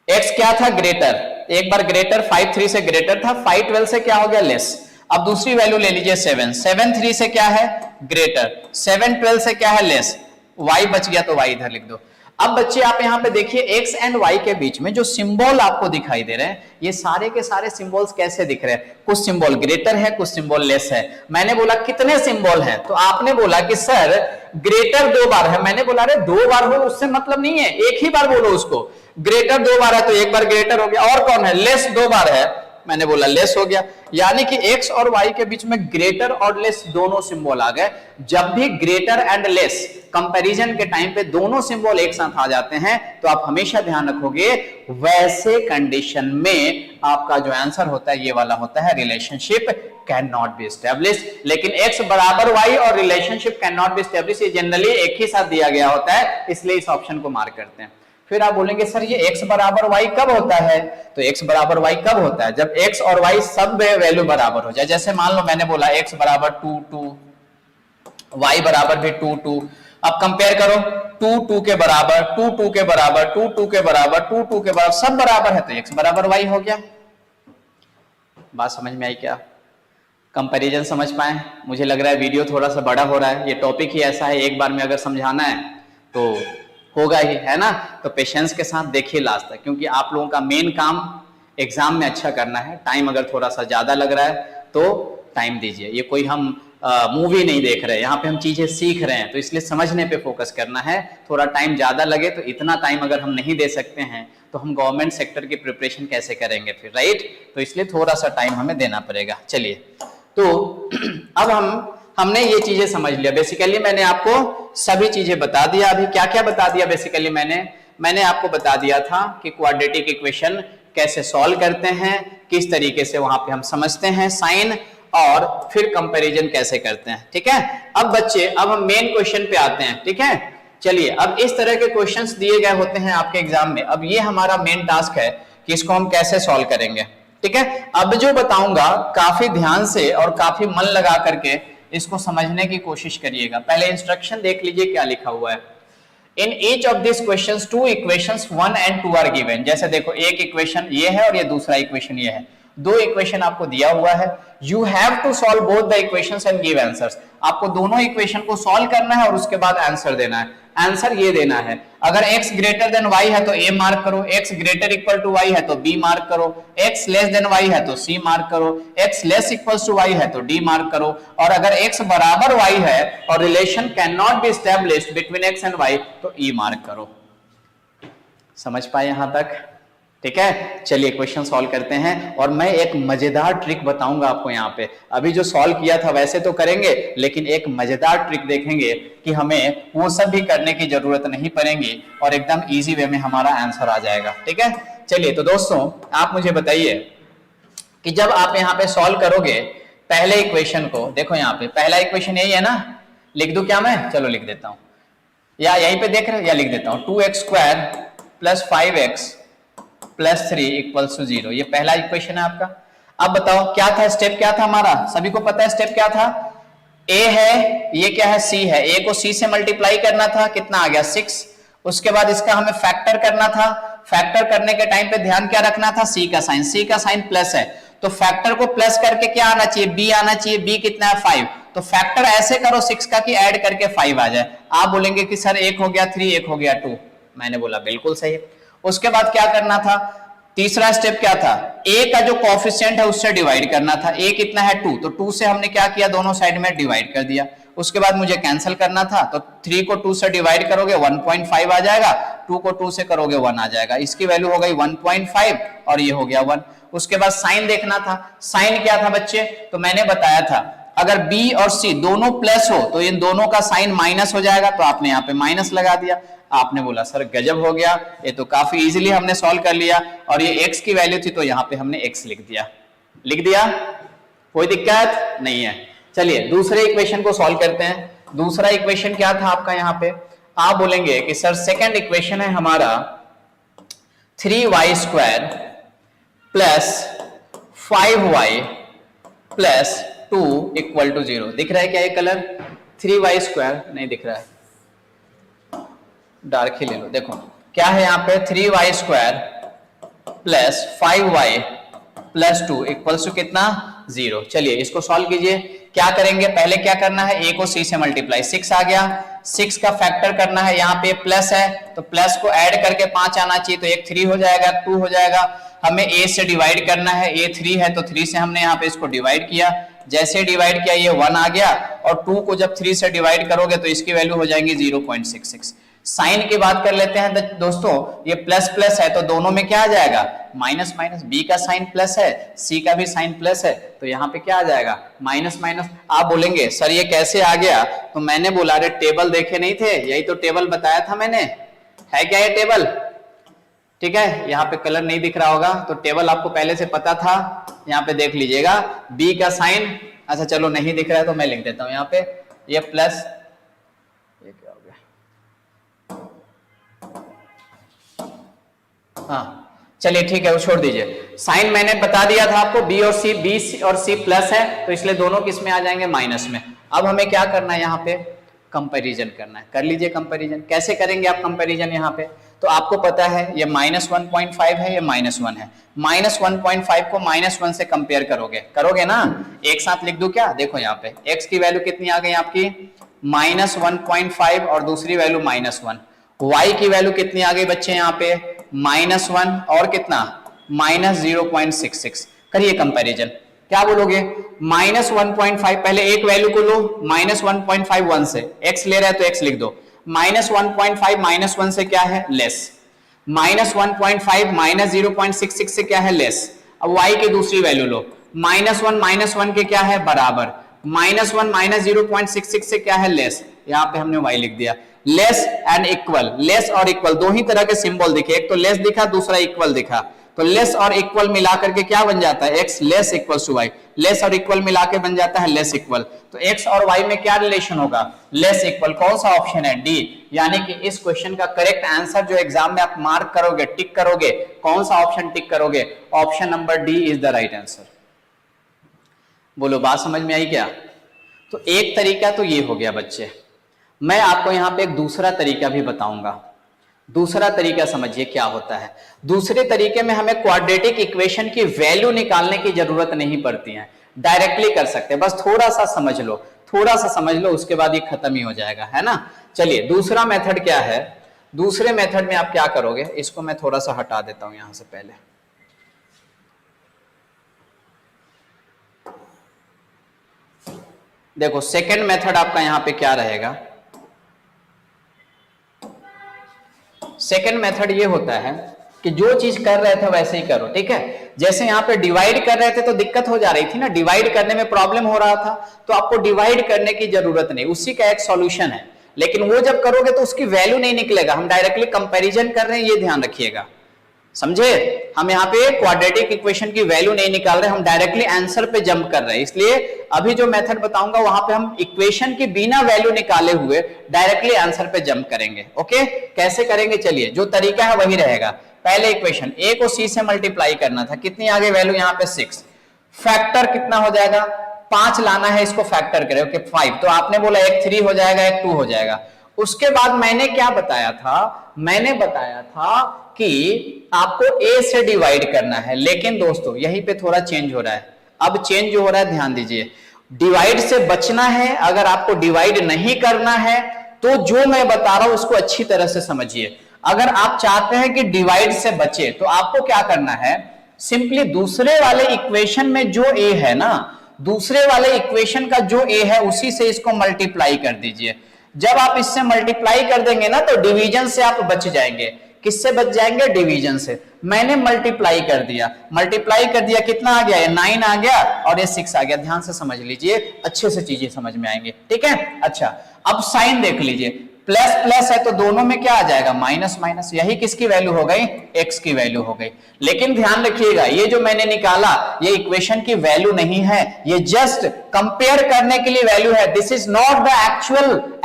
x क्या था ग्रेटर, एक बार ग्रेटर 5 3 से ग्रेटर था, 5 12 से क्या हो गया लेस। अब दूसरी वैल्यू ले लीजिए 7 7 3 से क्या है ग्रेटर, 7 12 से क्या है लेस। y बच गया तो y इधर लिख दो। अब बच्चे आप यहां पे देखिए x एंड y के बीच में जो सिंबल आपको दिखाई दे रहे हैं, ये सारे के सारे सिंबल्स कैसे दिख रहे हैं, कुछ सिंबल ग्रेटर है, कुछ सिंबल लेस है। मैंने बोला कितने सिंबल हैं, तो आपने बोला कि सर ग्रेटर 2 बार है। मैंने बोला अरे 2 बार हो उससे मतलब नहीं है, एक ही बार बोलो उसको। ग्रेटर 2 बार है तो एक बार ग्रेटर हो गया, और कौन है लेस 2 बार है, मैंने बोला लेस हो गया। यानी कि x और y के बीच में ग्रेटर और लेस दोनों सिंबल आ गए। जब भी ग्रेटर एंड लेस कंपैरिजन के टाइम पे दोनों सिंबल एक साथ आ जाते हैं तो आप हमेशा ध्यान रखोगे वैसे कंडीशन में आपका जो आंसर होता है ये वाला होता है relationship can not be established. लेकिन x बराबर y और relationship can not be established ये जनरली एक ही साथ दिया गया होता है, इसलिए इस ऑप्शन को मार्क करते हैं। फिर आप बोलेंगे सर ये x बराबर y कब होता है, तो x बराबर y कब होता है जब x और y सब वैल्यू बराबर हो जाए। जैसे मान लो मैंने बोला x बराबर 2 2, y बराबर भी 2 2। अब कंपेयर करो 2 2 के बराबर, 2 2 के बराबर, 2 2 के बराबर, 2 2 के बराबर, सब बराबर है तो x बराबर y हो गया। बात समझ में आई क्या, कंपैरिजन समझ पाए। मुझे लग रहा है वीडियो थोड़ा सा बड़ा हो रहा है, ये टॉपिक ही ऐसा है, एक बार में अगर समझाना है तो होगा ही, है ना। तो पेशेंस के साथ देखिए लास्ट तक, क्योंकि आप लोगों का मेन काम एग्जाम में अच्छा करना है। टाइम अगर थोड़ा सा ज्यादा लग रहा है तो टाइम दीजिए, ये कोई हम मूवी नहीं देख रहे हैं, यहाँ पे हम चीजें सीख रहे हैं, तो इसलिए समझने पे फोकस करना है। थोड़ा टाइम ज्यादा लगे तो इतना टाइम अगर हम नहीं दे सकते हैं तो हम गवर्नमेंट सेक्टर की प्रिपरेशन कैसे करेंगे फिर, राइट। तो इसलिए थोड़ा सा टाइम हमें देना पड़ेगा। चलिए तो अब हमने ये चीजें समझ लिया। बेसिकली मैंने आपको सभी चीजें बता दिया। अभी क्या क्या बता दिया बेसिकली मैंने आपको बता दिया था कि क्वाड्रेटिक इक्वेशन कैसे सॉल्व करते हैं, किस तरीके से वहां पे हम समझते हैं साइन, और फिर कंपैरिजन कैसे करते हैं, ठीक है। अब बच्चे अब हम मेन क्वेश्चन पे आते हैं, ठीक है। चलिए अब इस तरह के क्वेश्चंस दिए गए होते हैं आपके एग्जाम में। अब ये हमारा मेन टास्क है कि इसको हम कैसे सॉल्व करेंगे, ठीक है। अब जो बताऊंगा काफी ध्यान से और काफी मन लगा करके इसको समझने की कोशिश करिएगा। पहले इंस्ट्रक्शन देख लीजिए क्या लिखा हुआ है। In each of this questions 2 equations 1 and 2 are given. जैसे देखो एक इक्वेशन ये है और ये दूसरा इक्वेशन ये है, दो इक्वेशन आपको दिया हुआ है। You have to solve both the equations and give answers. आपको दोनों इक्वेशन को सॉल्व करना है और उसके बाद आंसर देना है। आंसर ये देना है, अगर x ग्रेटर देन y है तो a मार्क करो, x greater equal to y है तो b मार्क करो, x लेस देन y है तो c मार्क करो, x less equals to y है तो d मार्क करो, और अगर x बराबर y है और relation can not be established between x and y तो e मार्क करो। समझ पाए यहां तक, ठीक है। चलिए क्वेश्चन सॉल्व करते हैं और मैं एक मजेदार ट्रिक बताऊंगा आपको यहाँ पे। अभी जो सॉल्व किया था वैसे तो करेंगे, लेकिन एक मजेदार ट्रिक देखेंगे कि हमें वो सब भी करने की जरूरत नहीं पड़ेगी और एकदम इजी वे में हमारा आंसर आ जाएगा, ठीक है। चलिए तो दोस्तों आप मुझे बताइए कि जब आप यहाँ पे सॉल्व करोगे पहले इक्वेशन को, देखो यहाँ पे पहला इक्वेशन यही है ना, लिख दूं क्या मैं, चलो लिख देता हूं, या यहीं पे देख रहे हैं, या लिख देता हूं 2x square plus 5x plus 3 equals to 0। ये पहला इक्वेशन है आपका। अब बताओ क्या था स्टेप, क्या था हमारा, सभी को पता है स्टेप क्या था। a है, ये क्या है c है, a को c से मल्टीप्लाई करना था, कितना आ गया 6। उसके बाद इसका हमें फैक्टर करना था। फैक्टर करने के टाइम पे ध्यान क्या रखना था, c का साइन प्लस है तो फैक्टर को प्लस करके क्या आना चाहिए, b आना चाहिए। b कितना है 5, तो फैक्टर ऐसे करो 6 का कि ऐड करके 5 आ जाए। आप बोलेंगे कि सर एक हो गया 3, एक हो गया 2, मैंने बोला बिल्कुल सही। उसके बाद क्या करना था, तीसरा स्टेप क्या था, a का जो कोएफिशिएंट है उससे डिवाइड करना था। a कितना है 2, तो 2 से हमने क्या किया, दोनों साइड में डिवाइड कर दिया। उसके बाद मुझे कैंसिल करना था, तो 3 को 2 से डिवाइड करोगे 1.5 आ जाएगा, 2 को 2 से करोगे 1 आ जाएगा। इसकी वैल्यू हो गई 1.5 और ये हो गया 1। उसके बाद साइन देखना था, साइन क्या था बच्चे, तो मैंने बताया था अगर b और c दोनों प्लस हो तो इन दोनों का साइन माइनस हो जाएगा, तो आपने यहाँ पे माइनस लगा दिया। आपने बोला सर गजब हो गया, ये तो काफी इजीली हमने सॉल्व कर लिया, और ये x की वैल्यू थी तो यहाँ पे हमने x लिख दिया, कोई दिक्कत नहीं है। चलिए दूसरे इक्वेशन को सॉल्व करते हैं। दूसरा इक्वेशन क्या था आपका, यहाँ पे आप बोलेंगे कि सर सेकंड इक्वेशन है हमारा 3y square plus 5y plus 2 equal to 0। दिख रहा है क्या ये कलर? 3y स्क्वायर नहीं दिख रहा है, डार्क ही ले लो। देखो क्या है यहाँ पे, 3y square plus 5y plus 2 equals to कितना? 0। चलिए इसको सॉल्व कीजिए। क्या करेंगे, पहले क्या करना है, a को c से मल्टीप्लाई, 6 आ गया, 6 का फैक्टर करना है, यहाँ पे प्लस है तो प्लस को ऐड करके 5 आना चाहिए, तो एक 3 हो जाएगा, 2 हो जाएगा। हमें a से डिवाइड करना है, a 3 है तो 3 से हमने यहाँ पे इसको डिवाइड किया, जैसे डिवाइड किया ये 1 आ गया, और 2 को जब 3 से डिवाइड करोगे तो इसकी वैल्यू हो जाएंगी 0.66। साइन की बात कर लेते हैं दोस्तों, ये प्लस प्लस है तो दोनों में क्या आ जाएगा, माइनस माइनस। बी का साइन प्लस है, सी का भी साइन प्लस है, तो यहाँ पे क्या आ जाएगा, माइनस माइनस। आप बोलेंगे सर ये कैसे आ गया, तो मैंने बोला अरे टेबल देखे नहीं थे, यही तो टेबल बताया था मैंने, है क्या ये टेबल? ठीक है, यहाँ पे कलर नहीं दिख रहा होगा तो टेबल आपको पहले से पता था, यहाँ पे देख लीजिएगा। बी का साइन, अच्छा चलो नहीं दिख रहा है तो मैं लिख देता हूं यहाँ पे, ये प्लस, ये क्या हो गया, हाँ चलिए ठीक है वो छोड़ दीजिए। साइन मैंने बता दिया था आपको, बी और सी प्लस है तो इसलिए दोनों किस में आ जाएंगे, माइनस में। अब हमें क्या करना है, यहाँ पे कंपैरिजन करना है। कर लीजिए कंपैरिजन। कैसे करेंगे आप कंपैरिजन, यहाँ पे तो आपको पता है ये -1.5 है, ये -1 है, -1.5 को -1 से कंपेयर करोगे ना, एक साथ लिख दूं क्या? देखो यहाँ पे x की वैल्यू कितनी आ गई आपकी, -1.5 और दूसरी वैल्यू -1। y की वैल्यू कितनी आ गई बच्चे यहाँ पे, -1 और कितना, -0.66। करिए कंपैरिजन, क्या बोलोगे, -1.5, पहले एक वैल्यू को लो, -1.5 1 से, x ले रहा है तो x लिख दो, -1.5 -1 से क्या है, लेस, -1.5 -0.66 से क्या है, लेस। अब y की दूसरी वैल्यू लो, -1 के क्या है, बराबर, -1 -0.66 से क्या है, लेस, यहाँ पे हमने y लिख दिया। लेस एंड इक्वल, लेस और इक्वल दो ही तरह के सिंबल दिखे, एक तो लेस दिखा, दूसरा इक्वल दिखा, तो लेस और इक्वल मिलाकर के क्या बन जाता है, x less equals to y, less और इक्वल मिला के बन जाता है लेस इक्वल। तो x और y में क्या रिलेशन होगा, लेस इक्वल। कौन सा ऑप्शन है, डी। यानी कि इस क्वेश्चन का करेक्ट आंसर जो एग्जाम में आप मार्क करोगे, टिक करोगे, कौन सा ऑप्शन टिक करोगे, option number D is the right answer. बोलो बात समझ में आई क्या? तो एक तरीका तो ये हो गया बच्चे। मैं आपको यहाँ पे एक दूसरा तरीका भी बताऊंगा। दूसरा तरीका समझिए क्या होता है। दूसरे तरीके में हमें क्वाड्रेटिक इक्वेशन की वैल्यू निकालने की जरूरत नहीं पड़ती है, डायरेक्टली कर सकते हैं। बस थोड़ा सा समझ लो, थोड़ा सा समझ लो, उसके बाद ये खत्म ही हो जाएगा, है ना। चलिए दूसरा मेथड क्या है, दूसरे मेथड में आप क्या करोगे, इसको मैं थोड़ा सा हटा देता हूं यहां से पहले। देखो सेकेंड मेथड आपका यहां पे क्या रहेगा, सेकेंड मेथड ये होता है कि जो चीज कर रहे थे वैसे ही करो, ठीक है। जैसे यहाँ पे डिवाइड कर रहे थे तो दिक्कत हो जा रही थी ना, डिवाइड करने में प्रॉब्लम हो रहा था, तो आपको डिवाइड करने की जरूरत नहीं, उसी का एक सॉल्यूशन है। लेकिन वो जब करोगे तो उसकी वैल्यू नहीं निकलेगा, हम डायरेक्टली कंपैरिजन कर रहे हैं, ये ध्यान रखिएगा, समझे। हम यहाँ पे क्वाड्रेटिक इक्वेशन की वैल्यू नहीं निकाल रहे, हम डायरेक्टली आंसर पे जंप कर रहे हैं। इसलिए अभी जो मेथड बताऊंगा वहां पे हम इक्वेशन की बिना वैल्यू निकाले हुए डायरेक्टली आंसर पे जंप करेंगे। ओके, कैसे करेंगे, चलिए जो तरीका है वही रहेगा। पहले इक्वेशन a को c से मल्टीप्लाई करना था, कितनी आ गई वैल्यू यहाँ पे 6, फैक्टर कितना हो जाएगा, 5 लाना है, इसको फैक्टर करें, ओके 5, तो आपने बोला एक 3 हो जाएगा, एक 2 हो जाएगा। उसके बाद मैंने क्या बताया था, मैंने बताया था कि आपको a से डिवाइड करना है, लेकिन दोस्तों यहीं पे थोड़ा चेंज हो रहा है। अब चेंज जो हो रहा है ध्यान दीजिए, डिवाइड से बचना है, अगर आपको डिवाइड नहीं करना है तो जो मैं बता रहा हूं उसको अच्छी तरह से समझिए। अगर आप चाहते हैं कि डिवाइड से बचे तो आपको क्या करना है, सिंपली दूसरे वाले इक्वेशन में जो a है ना, दूसरे वाले इक्वेशन का जो a है उसी से इसको मल्टीप्लाई कर दीजिए। जब आप इससे मल्टीप्लाई कर देंगे ना तो डिवीजन से आप बच जाएंगे। किससे बच जाएंगे, डिवीजन से। मैंने मल्टीप्लाई कर दिया, कितना आ गया, ये 9 आ गया और ये 6 आ गया। ध्यान से समझ लीजिए, अच्छे से चीजें समझ में आएंगे, ठीक है। अच्छा अब साइन देख लीजिए, प्लस प्लस है तो दोनों में क्या आ जाएगा, माइनस माइनस, यही किसकी वैल्यू हो गई, x की वैल्यू हो गई। लेकिन ध्यान रखिएगा, ये जो मैंने निकाला ये इक्वेशन की वैल्यू नहीं है, ये जस्ट कंपेयर करने के लिए वैल्यू है। This is not the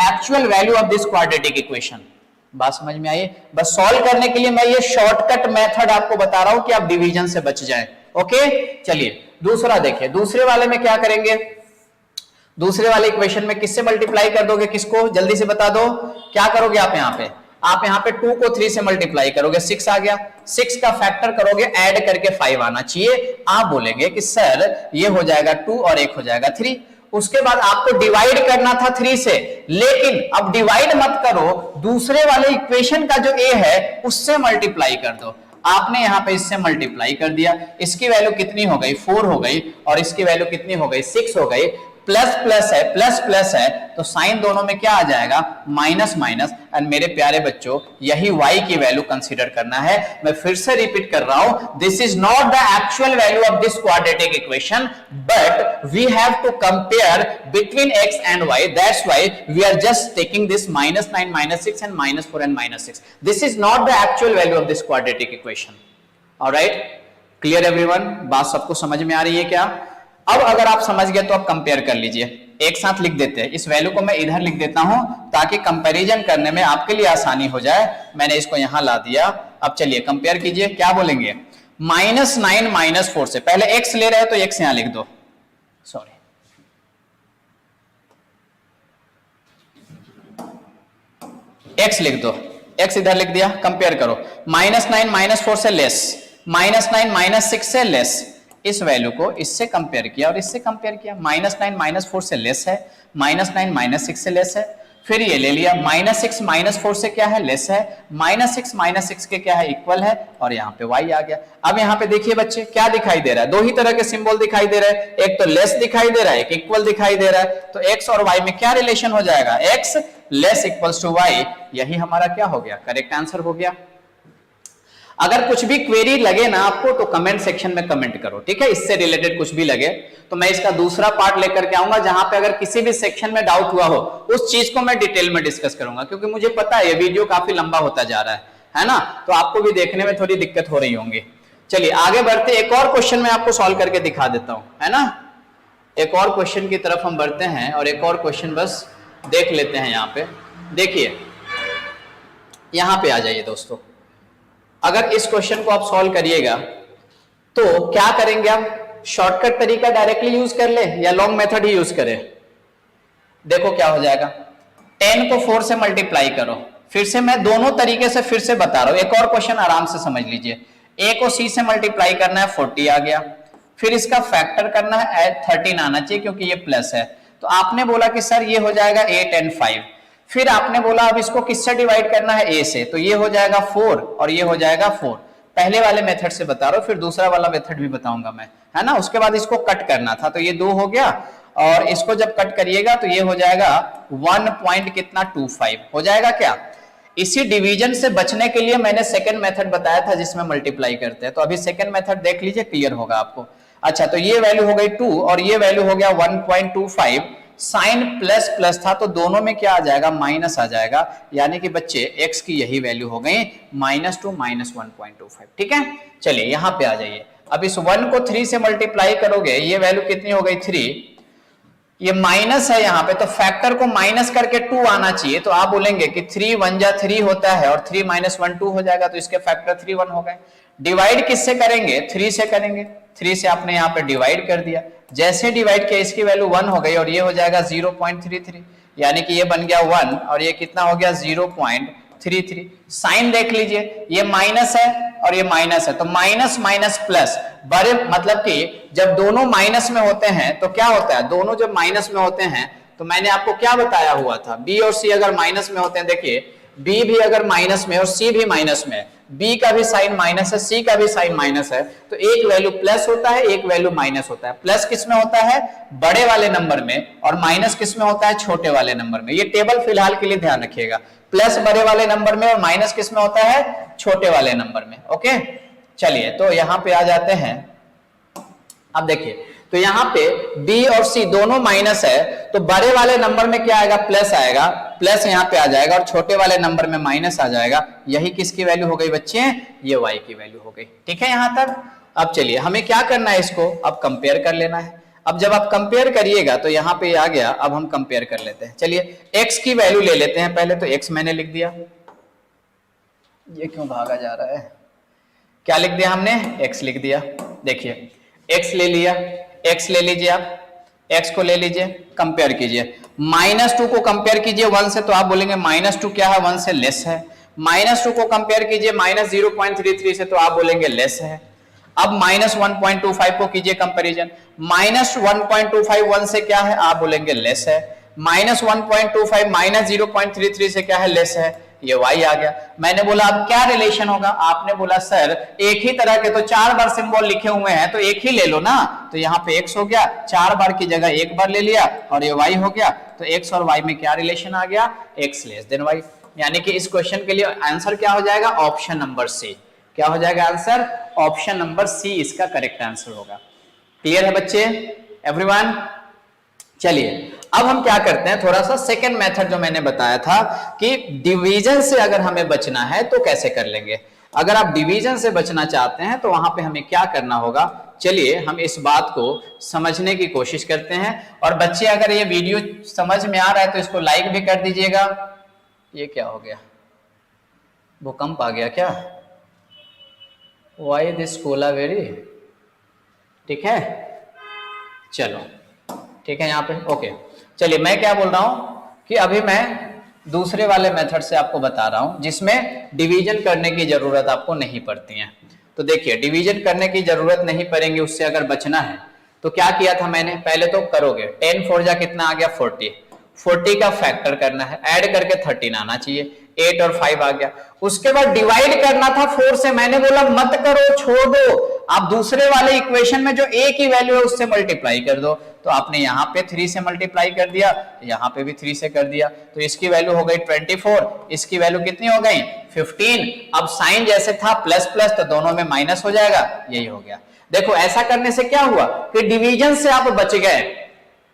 actual value of this quadratic equation. बात समझ में आई। बस सॉल्व करने के लिए मैं ये शॉर्टकट मेथड आपको बता रहा हूं कि आप डिवीजन से बच जाएं। ओके चलिए दूसरा देखिए, दूसरे वाले में क्या करेंगे, दूसरे वाले इक्वेशन में किससे मल्टीप्लाई कर दोगे, किसको जल्दी से बता दो, क्या करोगे आप यहाँ पे, आप यहाँ पे 2 को 3 से मल्टीप्लाई करोगे, 6 आ गया, 6 का फैक्टर करोगे, ऐड करके 5 आना चाहिए, आप बोलेंगे कि सर ये हो जाएगा 2 और एक हो जाएगा 3। उसके बाद आपको डिवाइड करना था 3 से, लेकिन अब डिवाइड मत करो, दूसरे वाले इक्वेशन का जो a है उससे मल्टीप्लाई कर दो। आपने यहां पे इससे मल्टीप्लाई कर दिया, इसकी वैल्यू कितनी हो गई 4 हो गई, और इसकी वैल्यू कितनी हो गई 6 हो गई, प्लस प्लस है, प्लस प्लस है, तो साइन दोनों में क्या आ जाएगा माइनस माइनस। एंड मेरे प्यारे बच्चों यही y की वैल्यू कंसीडर करना है। मैं फिर से रिपीट कर रहा हूं, this is not the actual value of this quadratic equation, but we have to compare between x and y, that's why we are just taking this -9 -6 and -4 and -6। This is not the actual value of this quadratic equation. Alright, clear everyone, बात सबको समझ में आ रही है क्या? अब अगर आप समझ गए तो आप कंपेयर कर लीजिए, एक साथ लिख देते हैं, इस वैल्यू को मैं इधर लिख देता हूं ताकि कंपैरिजन करने में आपके लिए आसानी हो जाए। मैंने इसको यहां ला दिया। अब चलिए कंपेयर कीजिए, क्या बोलेंगे, -9 -4 से, पहले x ले रहे हैं तो x यहां लिख दो, सॉरी, x लिख दो, x इधर लिख दिया, कंपेयर करो, -9 -4 से लेस, -9 -6 से लेस, इस वैल्यू को इससे कंपेयर किया और इससे कंपेयर किया, -9 -4 से लेस है, -9 -6 से लेस है, फिर ये ले लिया, -6 -4 से क्या है लेस है, -6 -6 के क्या है इक्वल है, और यहाँ पे y आ गया। अब यहाँ पे देखिए बच्चे क्या दिखाई दे रहा है, दो ही तरह के सिंबल दिखाई दे रहे हैं, एक तो लेस दिखाई दे रहा है, एक इक्वल दिखाई दे रहा है, तो x और y में क्या रिलेशन हो जाएगा, x less equals to y, यही हमारा क्या हो गया, करेक्ट आंसर हो गया। अगर कुछ भी क्वेरी लगे ना आपको तो कमेंट सेक्शन में कमेंट करो, ठीक है, इससे रिलेटेड कुछ भी लगे तो मैं इसका दूसरा पार्ट लेकर के आऊंगा, जहां पे अगर किसी भी सेक्शन में डाउट हुआ हो उस चीज को मैं डिटेल में डिस्कस करूंगा, क्योंकि मुझे पता है ये वीडियो काफी लंबा होता जा रहा है ना, तो आपको भी देखने में थोड़ी दिक्कत हो रही होंगी। चलिए आगे बढ़ते, एक और क्वेश्चन मैं आपको सॉल्व करके दिखा देता हूं, है ना, एक और क्वेश्चन की तरफ हम बढ़ते हैं और एक और क्वेश्चन बस देख लेते हैं। यहाँ पे देखिए, यहां पे आ जाइए दोस्तों, अगर इस क्वेश्चन को आप सॉल्व करिएगा तो क्या करेंगे, आप शॉर्टकट तरीका डायरेक्टली यूज कर ले या लॉन्ग मेथड ही यूज करें। देखो क्या हो जाएगा, 10 को 4 से मल्टीप्लाई करो, फिर से मैं दोनों तरीके से फिर से बता रहा हूं, एक और क्वेश्चन आराम से समझ लीजिए। a को c से मल्टीप्लाई करना है, 40 आ गया, फिर इसका फैक्टर करना है, 13 आना चाहिए क्योंकि ये प्लस है, तो आपने बोला कि सर ये हो जाएगा 8 and 5, फिर आपने बोला अब इसको किससे डिवाइड करना है, a से, तो ये हो जाएगा 4 और ये हो जाएगा 4। पहले वाले मेथड से बता रहा हूं, फिर दूसरा वाला मेथड भी बताऊंगा मैं, है ना। उसके बाद इसको कट करना था, तो ये 2 हो गया, और इसको जब कट करिएगा तो ये हो जाएगा 1.25 हो जाएगा क्या। इसी डिवीजन से बचने के लिए मैंने सेकंड मेथड बताया था जिसमें मल्टीप्लाई करते हैं, तो अभी सेकंड मेथड देख लीजिए, क्लियर होगा आपको। अच्छा, तो ये वैल्यू हो गई 2 और ये वैल्यू हो गया 1.25, साइन प्लस प्लस था तो दोनों में क्या आ जाएगा, माइनस आ जाएगा, यानी कि बच्चे x की यही वैल्यू हो गई -2 -1.25, ठीक है। चलिए यहां पे आ जाइए, अब इस 1 को 3 से मल्टीप्लाई करोगे, ये वैल्यू कितनी हो गई 3, ये माइनस है यहाँ पे, तो फैक्टर को माइनस करके 2 आना चाहिए, तो आप बोलेंगे कि 3 1 जा 3 होता है और 3 - 1 2 हो जाएगा, तो इसके फैक्टर 3 1 हो गए। डिवाइड किससे करेंगे, 3 से करेंगे, 3 से आपने यहाँ पे डिवाइड कर दिया, जैसे डिवाइड किया इसकी वैल्यू 1 हो गई और ये हो जाएगा 0.33, यानी कि ये बन गया 1 और ये कितना हो गया 0.33। साइन देख लीजिए, ये माइनस है और ये माइनस है, तो माइनस माइनस प्लस, बड़े मतलब कि जब दोनों माइनस में होते हैं तो क्या होता है, दोनों जब माइनस में होते हैं तो मैंने आपको क्या बताया हुआ था, बी और सी अगर माइनस में होते हैं, देखिए बी भी अगर माइनस में और सी भी माइनस में, बी का भी साइन माइनस है, सी का भी साइन माइनस है, तो एक वैल्यू प्लस होता है, एक वैल्यू माइनस होता है। प्लस किस में होता है, बड़े वाले नंबर में, और माइनस किस में होता है, छोटे वाले नंबर में। ये टेबल फिलहाल के लिए ध्यान रखिएगा, प्लस बड़े वाले नंबर में और माइनस किस में होता है, छोटे वाले नंबर में। ओके, चलिए तो यहां पे आ जाते हैं। अब देखिए, तो यहाँ पे B और C दोनों माइनस है, तो बड़े वाले नंबर में क्या आएगा, प्लस आएगा, प्लस यहाँ पे आ जाएगा, और छोटे वाले नंबर में माइनस आ जाएगा। यही किसकी वैल्यू हो गई बच्चे, ये y की वैल्यू हो गई, ठीक है यहाँ तक। अब चलिए हमें क्या करना है, इसको अब कंपेयर कर लेना है। अब जब आप कंपेयर करिएगा तो यहाँ पे आ गया, अब हम कंपेयर कर लेते हैं। चलिए x की वैल्यू ले लेते हैं पहले, तो x मैंने लिख दिया, ये क्यों भागा जा रहा है, क्या लिख दिया हमने, x लिख दिया। देखिए x ले लिया, x ले लीजिए आप, x को ले लीजिए, कंपेयर कीजिए, -2 को कंपेयर कीजिए 1 से, तो आप बोलेंगे -2 क्या है, 1 से लेस है। -2 को कंपेयर कीजिए -0.33 से, तो आप बोलेंगे लेस है। अब -1.25 को कीजिए कंपैरिजन, -1.25 1 से क्या है, आप बोलेंगे लेस है। -1.25 -0.33 से क्या है, लेस है, ये y आ गया। मैंने बोला अब क्या रिलेशन होगा, आपने बोला सर एक ही तरह के तो 4 बार सिंबल लिखे हुए हैं तो एक ही ले लो ना, तो यहाँ पे x हो गया, 4 बार की जगह एक बार ले लिया और ये y हो गया, तो x और y में क्या रिलेशन आ गया, x लेस देन y। यानी कि इस क्वेश्चन के लिए आंसर क्या हो जाएगा, ऑप्शन नंबर सी। क्या हो जाएगा आंसर, ऑप्शन नंबर सी इसका करेक्ट आंसर होगा। क्लियर है बच्चे, एवरीवन? चलिए अब हम क्या करते हैं, थोड़ा सा सेकंड मेथड जो मैंने बताया था कि डिवीजन से अगर हमें बचना है तो कैसे कर लेंगे। अगर आप डिवीजन से बचना चाहते हैं तो वहां पे हमें क्या करना होगा, चलिए हम इस बात को समझने की कोशिश करते हैं। और बच्चे अगर ये वीडियो समझ में आ रहा है तो इसको लाइक भी कर दीजिएगा। ये क्या हो गया, भूकंप आ गया क्या, वाई दिस कोलावेरी, ठीक है, चलो ठीक है यहाँ पे, ओके। चलिए मैं क्या बोल रहा हूं कि अभी मैं दूसरे वाले मेथड से आपको बता रहा हूं जिसमें डिवीजन करने की जरूरत आपको नहीं पड़ती है। तो देखिए डिवीजन करने की जरूरत नहीं पड़ेगी, उससे अगर बचना है तो क्या किया था मैंने, पहले तो करोगे 10 4 जा कितना आ गया 40 का फैक्टर करना है, ऐड करके 13 आना चाहिए, 8 और 5 आ गया। उसके बाद डिवाइड करना था 4 से, मैंने बोला मत करो, छोड़ दो, आप दूसरे वाले इक्वेशन में जो a की वैल्यू है उससे मल्टीप्लाई कर दो। तो आपने यहाँ पे 3 से मल्टीप्लाई कर दिया, यहाँ पे भी 3 से कर दिया, तो इसकी वैल्यू हो गई 24, इसकी वैल्यू कितनी हो गई 15। अब साइन जैसे था प्लस प्लस तो दोनों में माइनस हो जाएगा, यही हो गया। देखो ऐसा करने से क्या हुआ कि डिवीजन से आप बच गए।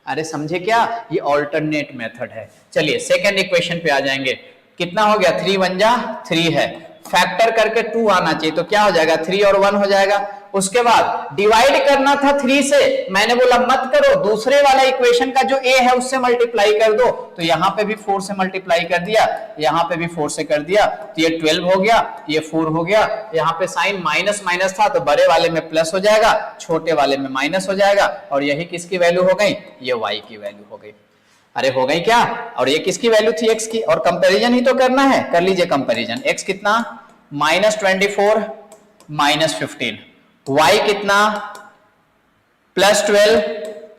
अरे समझे क्या, ये ऑल्टरनेट मेथड है। चलिए सेकंड इक्वेशन पे आ जाएंगे, कितना हो गया 3 1 जा 3 है, फैक्टर करके 2 आना चाहिए, तो क्या हो जाएगा 3 और 1 हो जाएगा। उसके बाद डिवाइड करना था 3 से, मैंने बोला मत करो, दूसरे वाला इक्वेशन का जो a है उससे मल्टीप्लाई कर दो, तो यहाँ पे भी 4 से मल्टीप्लाई कर दिया, यहाँ पे भी 4 से कर दिया, तो ये 12 हो गया, ये 4 हो गया। यहाँ पे साइन माइनस माइनस था तो बड़े वाले में प्लस हो जाएगा, छोटे वाले में माइनस हो जाएगा, और यही किसकी वैल्यू हो गई, ये y की वैल्यू हो गई। अरे हो गई क्या, और ये किसकी वैल्यू थी x की, और कंपैरिजन ही तो करना है, कर लीजिए कंपैरिजन। x कितना -24 -15, y कितना +12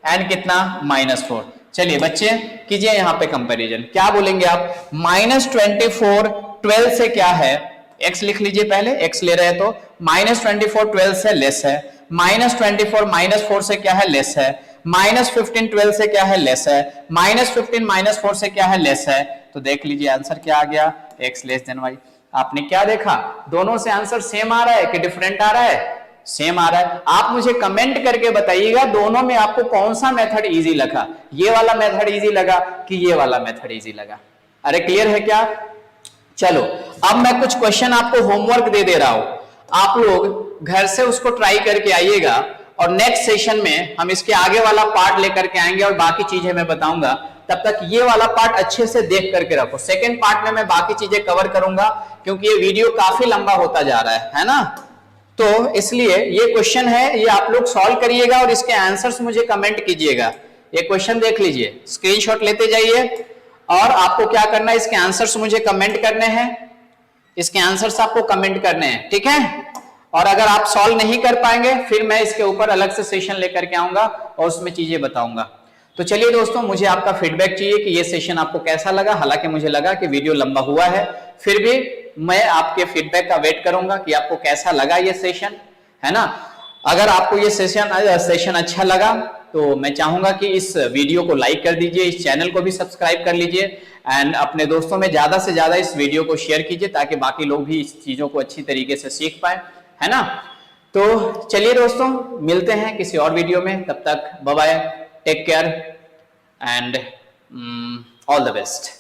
एंड कितना -4। चलिए बच्चे कीजिए यहाँ पे कंपैरिजन, क्या बोलेंगे आप, -24 12 से क्या है, x लिख लीजिए पहले, x ले रहे तो -24 12 से लेस है, -24 -4 से क्या है, लेस है, -15 12 से क्या है, लेस है, -15 -4 से क्या है, लेस है। तो देख लीजिए आंसर क्या आ गया, x लेस देन y। आपने क्या देखा, दोनों से आंसर सेम आ रहा है कि डिफरेंट आ रहा है, सेम आ रहा है। आप मुझे कमेंट करके बताइएगा दोनों में आपको कौन सा मेथड इजी लगा, ये वाला मेथड इजी लगा कि ये वाला मेथड इजी लगा। अरे क्लियर है क्या। चलो अब मैं कुछ क्वेश्चन आपको होमवर्क दे रहा हूं, आप लोग घर से उसको ट्राई करके आइएगा, और नेक्स्ट सेशन में हम इसके आगे वाला पार्ट लेकर के आएंगे और बाकी चीजें मैं बताऊंगा। तब तक ये वाला पार्ट अच्छे से देख करके रखो, सेकंड पार्ट में मैं बाकी चीजें कवर करूंगा क्योंकि ये वीडियो काफी लंबा होता जा रहा है ना। तो इसलिए ये क्वेश्चन है, ये आप लोग सॉल्व करिएगा और इसके आंसर्स मुझे कमेंट कीजिएगा। ये क्वेश्चन देख लीजिए, स्क्रीनशॉट लेते जाइए, और आपको क्या करना है, इसके आंसर्स मुझे कमेंट करने हैं, इसके आंसर्स आपको कमेंट करने हैं, ठीक है। और अगर आप सॉल्व नहीं कर पाएंगे फिर मैं इसके ऊपर अलग से सेशन लेकर के आऊंगा और उसमें चीजें बताऊंगा। तो चलिए दोस्तों, मुझे आपका फीडबैक चाहिए कि ये सेशन आपको कैसा लगा। हालांकि मुझे लगा कि वीडियो लंबा हुआ है, फिर भी मैं आपके फीडबैक का वेट करूंगा कि आपको कैसा लगा ये सेशन, है ना। अगर आपको ये सेशन अच्छा लगा तो मैं चाहूंगा कि इस वीडियो को लाइक कर दीजिए, इस चैनल को भी सब्सक्राइब कर लीजिए, एंड अपने दोस्तों में ज्यादा से ज्यादा इस वीडियो को शेयर कीजिए ताकि बाकी लोग भी इस चीजों को अच्छी तरीके से सीख पाए, है ना। तो चलिए दोस्तों, मिलते हैं किसी और वीडियो में, तब तक bye bye, take care and all the best.